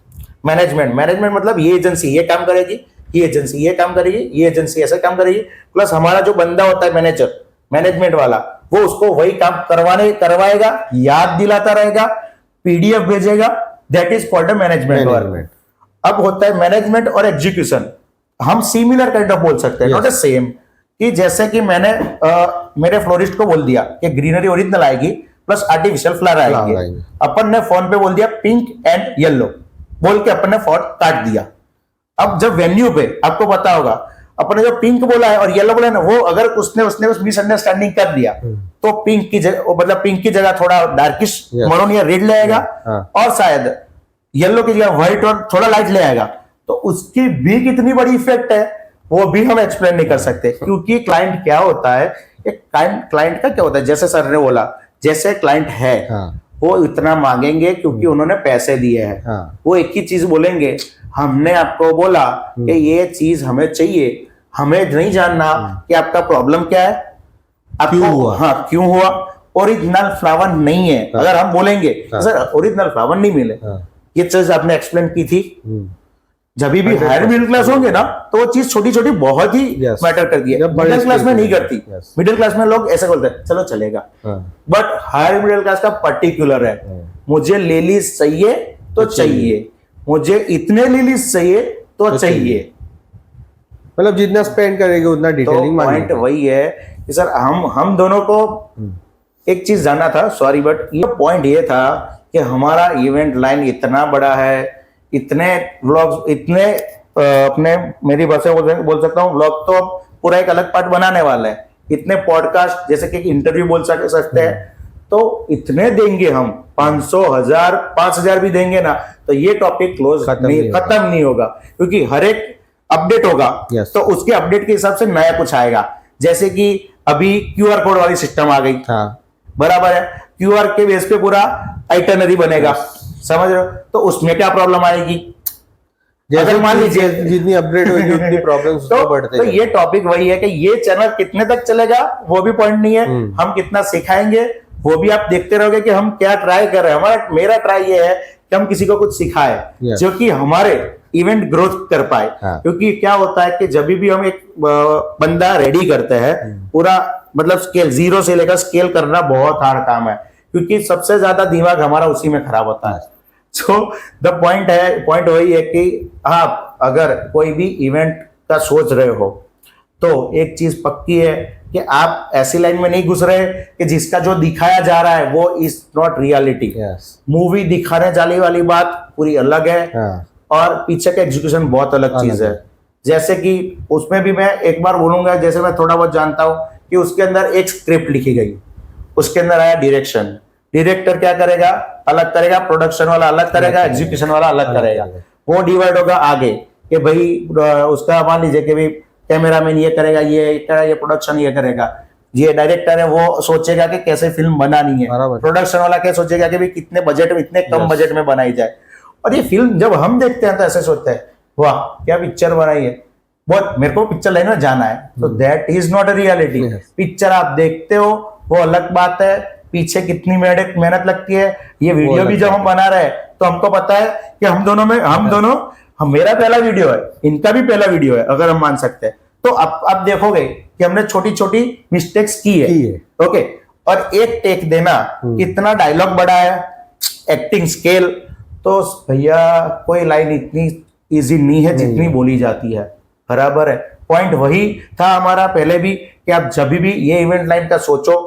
मैनेजमेंट मतलब ये एजेंसी ये काम करेगी, ये एजेंसी ये काम करेगी, ये एजेंसी ऐसा काम करेगी, प्लस हमारा जो बंदा होता है मैनेजर, मैनेजमेंट वाला, वो उसको वही काम करवाएगा, याद दिलाता रहेगा, पीडीएफ भेजेगा, that is called management work. अब होता है मैनेजमेंट और एग्जीक्यूशन, हम सिमिलर काइंड ऑफ बोल सकते हैं, नॉट द सेम। कि जैसे कि मैंने मेरे फ्लोरिस्ट को बोल दिया कि ग्रीनरी ओरिजिनल आएगी प्लस आर्टिफिशियल फ्लावर आएगी, अपन ने फोन पे बोल दिया पिंक एंड येलो, बोल के अपन ने फोन काट दिया। अब जब वेन्यू पे आपको पता होगा, अपन ने जो पिंक बोला है और येलो बोला है ना, वो अगर उसने उस मिसअंडरस्टैंडिंग कर दिया तो पिंक की जगह, मतलब पिंक की जगह थोड़ा डार्किश मरून या रेड ले आएगा, और शायद येलो की जगह व्हाइट और थोड़ा लाइट ले आएगा। तो उसकी भी कितनी बड़ी इफेक्ट है वो भी हम एक्सप्लेन नहीं कर सकते, क्योंकि क्लाइंट क्या होता है, क्लाइंट का क्या होता है, जैसे सर ने बोला, जैसे क्लाइंट है वो इतना मांगेंगे क्योंकि उन्होंने पैसे दिए हैं। वो एक ही चीज बोलेंगे, हमने आपको बोला कि ये चीज हमें चाहिए, हमें नहीं जानना कि आपका प्रॉब्लम क्या है, आपको क्यों हुआ, ओरिजिनल फ्लावर नहीं है। अगर हम बोलेंगे सर ओरिजिनल फ्लावर नहीं मिले, ये चीज आपने एक्सप्लेन की थी, जब भी हायर मिडिल क्लास होंगे ना तो वो चीज छोटी छोटी बहुत ही मैटर करती है, मिडिल क्लास में नहीं करती। मिडिल क्लास में लोग ऐसे बोलते हैं चलो चलेगा, बट हायर मिडिल क्लास का पर्टिकुलर है, मुझे लेलीज चाहिए तो चाहिए, मुझे इतने लेलीज चाहिए तो चाहिए,
मतलब जितना स्पेंड करेंगे उतना डिटेलिंग मांगेंगे।
पॉइंट वही है कि सर हम दोनों को एक चीज जानना था, सॉरी, बट ये पॉइंट ये था कि हमारा इवेंट लाइन इतना बड़ा है, इतने व्लॉग्स, इतने अपने, मेरी भाषा बोल सकता हूँ, व्लॉग तो पूरा एक अलग पार्ट बनाने वाला है, इतने पॉडकास्ट जैसे कि इंटरव्यू बोल सकते हैं, तो इतने देंगे हम, 500, 1000, 5000 भी देंगे ना तो ये टॉपिक खत्म नहीं होगा, क्योंकि हर एक अपडेट होगा तो उसके अपडेट के हिसाब से नया कुछ आएगा। जैसे कि अभी क्यूआर कोड वाली सिस्टम आ गई, बराबर है, क्यूआर के बेस पे पूरा आइटनरी बनेगा, समझ रहे हो, तो उसमें क्या प्रॉब्लम आएगी, अगर मान लीजिए
जितनी अपडेट होगी उतनी प्रॉब्लम्स तो बढ़ते
हैं। तो ये टॉपिक वही है कि ये चैनल कितने तक चलेगा वो भी पॉइंट नहीं है, हम कितना सिखाएंगे वो भी आप देखते रहोगे कि हम क्या ट्राई कर रहे हैं। मेरा ट्राई ये है कि हम किसी को कुछ सिखाए जो कि हमारे इवेंट ग्रोथ कर पाए, क्योंकि क्या होता है कि जब भी हम एक बंदा रेडी करते हैं, पूरा मतलब स्केल, जीरो से लेकर स्केल करना बहुत हार्ड काम है, क्योंकि सबसे ज्यादा दिमाग हमारा उसी में खराब होता है। सो द पॉइंट वही है कि आप अगर कोई भी इवेंट का सोच रहे हो तो एक चीज पक्की है कि आप ऐसी लाइन में नहीं घुस रहे कि जिसका जो दिखाया जा रहा है वो इज नॉट रियलिटी। मूवी दिखाने जाने वाली बात पूरी अलग है और पीछे का एग्जीक्यूशन बहुत अलग चीज है। जैसे कि उसमें भी मैं एक बार बोलूंगा, जैसे मैं थोड़ा बहुत जानता हूं कि उसके अंदर एक स्क्रिप्ट लिखी गई, उसके अंदर आया डायरेक्शन, डायरेक्टर क्या करेगा, अलग करेगा, प्रोडक्शन वाला अलग करेगा, एग्जीक्यूशन वाला अलग करेगा, वो डिवाइड होगा आगे कि भाई उसका मान लीजिए कि भाई कैमरामैन ये करेगा, ये प्रोडक्शन ये करेगा, ये डायरेक्टर है वो सोचेगा कि कैसे फिल्म बनानी है, प्रोडक्शन वाला क्या सोचेगा कि भाई कितने बजट में, इतने कम बजट में बनाई जाए। और ये फिल्म जब हम देखते हैं तो ऐसे सोचते हैं वाह क्या पिक्चर बनाई है, बहुत मेरे को पिक्चर लाइन में जाना है, तो that is not a reality. Picture आप देखते हो वो अलग बात है, पीछे कितनी मेहनत लगती है। ये वीडियो भी जब हम बना रहे हैं तो हमको पता है कि हम दोनों मेरा पहला वीडियो है, इनका भी पहला वीडियो है अगर हम मान सकते हैं। तो अब देखोगे कि हमने छोटी छोटी मिस्टेक्स की है। ओके, और एक टेक देना, कितना डायलॉग बड़ा है, एक्टिंग स्केल, तो भैया कोई लाइन इतनी इजी नहीं है जितनी बोली जाती है, बराबर है। पॉइंट वही था हमारा पहले भी कि आप जब भी ये इवेंट लाइन का सोचो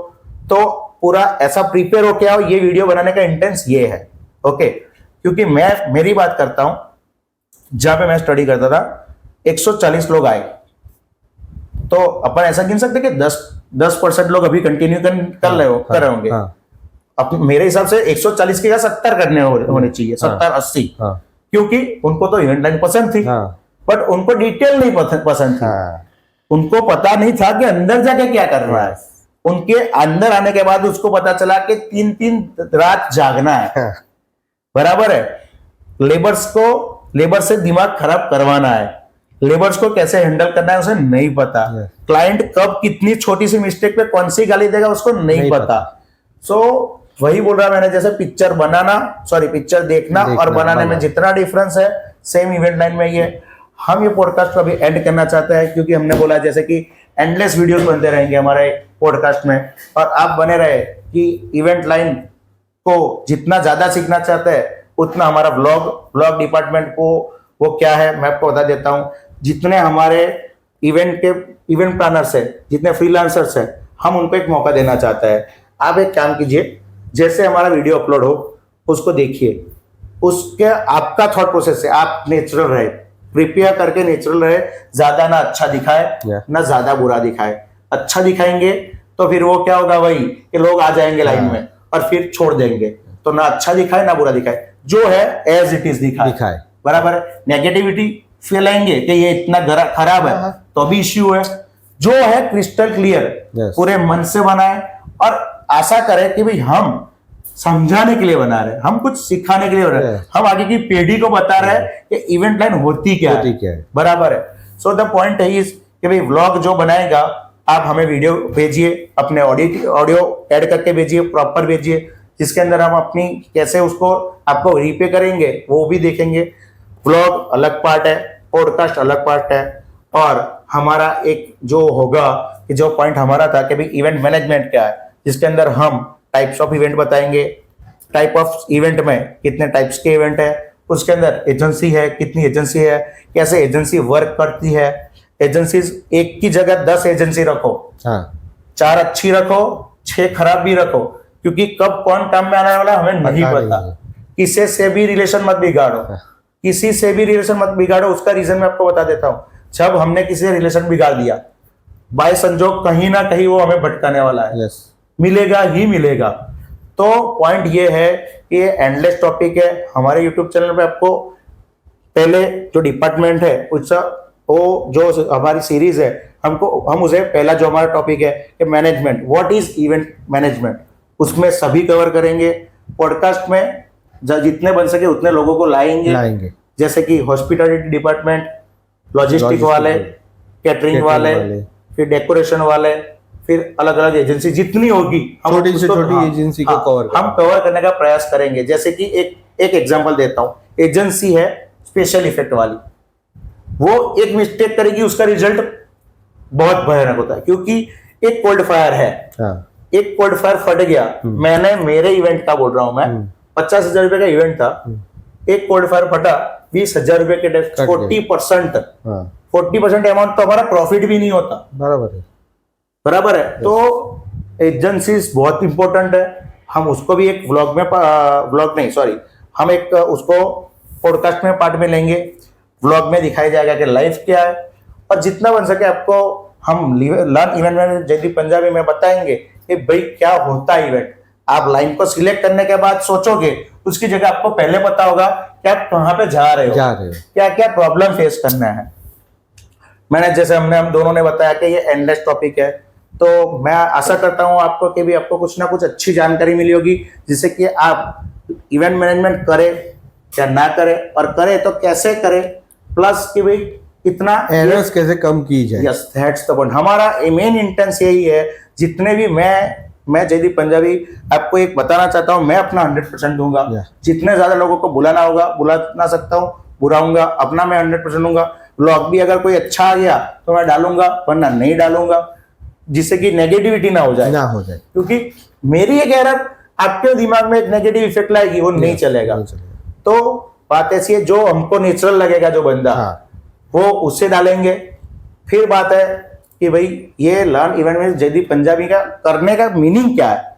तो पूरा ऐसा प्रिपेयर होके आओ। ये वीडियो बनाने का इंटेंस ये है, ओके। क्योंकि मैं मेरी बात करता हूं, जहां पे मैं स्टडी करता था 140 लोग आए, तो अपन ऐसा गिन सकते कि 10% लोग अभी कंटिन्यू कर रहे होंगे। अब मेरे हिसाब से 140 के 70 करने होने चाहिए, 70-80, क्योंकि उनको तो इवेंट लाइन पसंद थी, बट उनको डिटेल नहीं पसंद थी। उनको पता नहीं था कि अंदर जाके क्या कर रहा है। उनके अंदर आने के बाद उसको पता चला कि 3-3 रात जागना है, बराबर है। लेबर से दिमाग खराब करवाना है, लेबर्स को कैसे हैंडल करना है उसे नहीं पता। क्लाइंट कब कितनी छोटी सी मिस्टेक पे कौन सी गाली देगा उसको नहीं पता। सो वही बोल रहा मैंने, जैसे पिक्चर देखना और बनाने में जितना डिफरेंस है, सेम इवेंट लाइन में ही है। हम ये पॉडकास्ट को अभी एंड करना चाहते हैं, क्योंकि हमने बोला जैसे कि एंडलेस वीडियोस बनते रहेंगे हमारे पॉडकास्ट में, और आप बने रहे कि इवेंट लाइन को जितना ज्यादा सीखना चाहते हैं उतना हमारा ब्लॉग डिपार्टमेंट को वो क्या है मैं आपको बता देता हूं। जितने हमारे इवेंट प्लानर्स है, जितने फ्रीलांसर्स है, हम उनको एक मौका देना चाहते हैं। आप एक काम कीजिए, जैसे हमारा वीडियो अपलोड हो उसको देखिए, उसके आपका थॉट प्रोसेस है, आप नेचुरल रहे, प्रिपेयर करके नेचुरल रहे, ज्यादा ना अच्छा दिखाए ना ज्यादा बुरा दिखाए। अच्छा दिखाएंगे तो फिर वो क्या होगा, वही कि लोग आ जाएंगे लाइन में और फिर छोड़ देंगे। तो ना अच्छा दिखाए ना बुरा दिखाए, जो है एज इट इज दिखाए, बराबर है। नेगेटिविटी फैलाएंगे कि ये इतना खराब है तो भी इश्यू है। जो है क्रिस्टल क्लियर, पूरे मन से बनाए और आशा करें कि भाई हम समझाने के लिए बना रहे हैं, हम कुछ सिखाने के लिए बना रहे हैं, हम आगे की पीढ़ी को बता रहे हैं कि इवेंट लाइन होती क्या है, बराबर है। सो द पॉइंट है इज कि भाई व्लॉग जो बनाएगा, आप हमें वीडियो भेजिए, अपने ऑडियो ऐड करके भेजिए, प्रॉपर भेजिए, जिसके अंदर हम अपनी कैसे उसको आपको रीपे करेंगे वो भी देखेंगे। व्लॉग अलग पार्ट है, पॉडकास्ट अलग पार्ट है, और हमारा एक जो होगा कि जो पॉइंट हमारा था कि भाई इवेंट मैनेजमेंट क्या है, जिसके अंदर हम टाइप्स ऑफ इवेंट बताएंगे, टाइप ऑफ इवेंट में कितने टाइप्स के इवेंट है, उसके अंदर एजेंसी है, कितनी एजेंसी है, कैसे एजेंसी वर्क करती है। एजेंसीज एक की जगह 10 एजेंसी रखो, 4 अच्छी रखो, 6 खराब भी रखो, क्योंकि कब कौन काम में आने वाला हमें नहीं पता। किसी से भी रिलेशन मत बिगाड़ो, किसी से भी रिलेशन मत बिगाड़ो। उसका रीजन मैं आपको बता देता हूं। जब हमने किसी से रिलेशन बिगाड़ दिया, बाय संजोग कहीं ना कहीं वो हमें भटकाने वाला है, मिलेगा ही मिलेगा। तो पॉइंट ये है कि ये एंडलेस टॉपिक है। हमारे यूट्यूब चैनल पे आपको पहले जो डिपार्टमेंट है उसका वो जो हमारी सीरीज है, हम उसे पहला जो हमारा टॉपिक है कि management, what is event management, उसमें सभी कवर करेंगे। पॉडकास्ट में जितने बन सके उतने लोगों को लाएंगे, जैसे कि हॉस्पिटलिटी डिपार्टमेंट, लॉजिस्टिक वाले, कैटरिंग वाले, फिर डेकोरेशन वाले, फिर अलग अलग एजेंसी जितनी होगी
छोटी से छोटी एजेंसी को
हम कवर करने का प्रयास करेंगे। जैसे कि एक एग्जांपल देता हूं, एजेंसी है स्पेशल इफेक्ट वाली, वो एक मिस्टेक करेगी, उसका रिजल्ट बहुत भयानक होता है। क्योंकि एक कोल्ड फायर है, एक कोल्ड फायर फट गया, मैंने मेरे इवेंट का बोल रहा हूं मैं, 50,000 रुपए का इवेंट था, एक कोल्ड फायर फटा, 20,000 रुपए के
कट गए।
40%,
हाँ
40% अमाउंट तो हमारा प्रॉफिट भी नहीं होता।
बराबर है।
बराबर है। तो एजेंसीज बहुत इंपॉर्टेंट है। हम उसको भी एक व्लॉग में व्लॉग नहीं सॉरी हम एक उसको पॉडकास्ट में पार्ट में लेंगे। व्लॉग में दिखाया जाएगा कि लाइफ क्या है, और जितना बन सके आपको हम लर्न इवेंट में जयदीप पंजाबी में बताएंगे कि भाई क्या होता है इवेंट। आप लाइन को सिलेक्ट करने के बाद सोचोगे, उसकी जगह आपको पहले पता होगा कि आप कहाँ पे जा रहे हो, क्या क्या प्रॉब्लम फेस करना है। मैंने जैसे हम दोनों ने बताया कि ये एंडलेस टॉपिक है, तो मैं आशा करता हूं आपको कि भी आपको कुछ ना कुछ अच्छी जानकारी मिली होगी, जिससे कि आप इवेंट मैनेजमेंट करें या ना करें, और करें तो कैसे करें, प्लस कि भाई इतना
एरर्स कैसे कम की जाए।
Yes that's the point. हमारा मेन इंटेंस यही है। जितने भी मैं जयदीप पंजाबी आपको एक बताना चाहता हूं, मैं अपना 100% दूंगा। जितने ज्यादा लोगों को बुलाना होगा बुला ना सकता हूं, बुलाऊंगा, अपना मैं 100% दूंगा। ब्लॉग भी अगर कोई अच्छा आ गया तो मैं डालूंगा, वरना नहीं डालूंगा, जिससे कि नेगेटिविटी ना हो जाए। क्योंकि मेरी एक एरर आपके दिमाग में एक नेगेटिव इफेक्ट लाएगी, वो नहीं चलेगा। तो बात ऐसी है, जो हमको नेचुरल लगेगा जो बंदा, वो उससे डालेंगे। फिर बात है कि भाई ये लर्न इवेंट में जयदीप पंजाबी का करने का मीनिंग क्या है।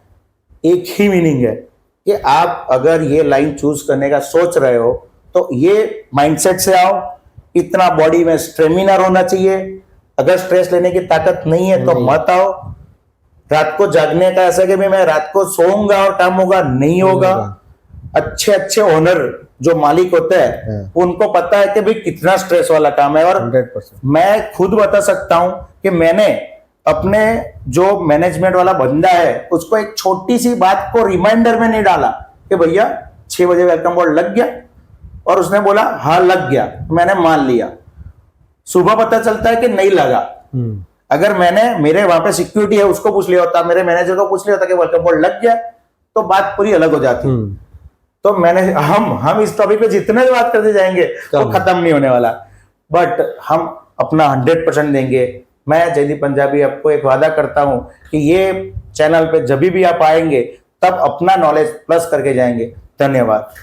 एक ही मीनिंग है कि आप अगर ये लाइन चूज करने का सोच रहे हो तो ये माइंडसेट से आओ। इतना बॉडी में स्टेमिना होना चाहिए। अगर स्ट्रेस लेने की ताकत नहीं है तो मत आओ। रात को जागने का ऐसा कि मैं रात को सोऊंगा और काम होगा, नहीं होगा। अच्छे अच्छे ओनर जो मालिक होते हैं उनको पता है कि भाई कितना स्ट्रेस वाला काम है। और
100%।
मैं खुद बता सकता हूं कि मैंने अपने जो मैनेजमेंट वाला बंदा है उसको एक छोटी सी बात को रिमाइंडर में नहीं डाला कि भैया 6 बजे वेलकम बोर्ड लग गया, और उसने बोला हाँ लग गया, मैंने मान लिया। सुबह पता चलता है कि नहीं लगा। अगर मैंने मेरे वहां पे सिक्योरिटी है उसको पूछ लिया होता, मेरे मैनेजर को पूछ लिया होता कि वेलकम बोर्ड लग गया, तो बात पूरी अलग हो जाती। तो मैंने हम इस टॉपिक पे जितने भी बात करते जाएंगे वो खत्म नहीं होने वाला। बट हम अपना 100% देंगे। मैं जयदीप पंजाबी आपको एक वादा करता हूं कि ये चैनल पे जब भी आप आएंगे तब अपना नॉलेज प्लस करके जाएंगे। धन्यवाद।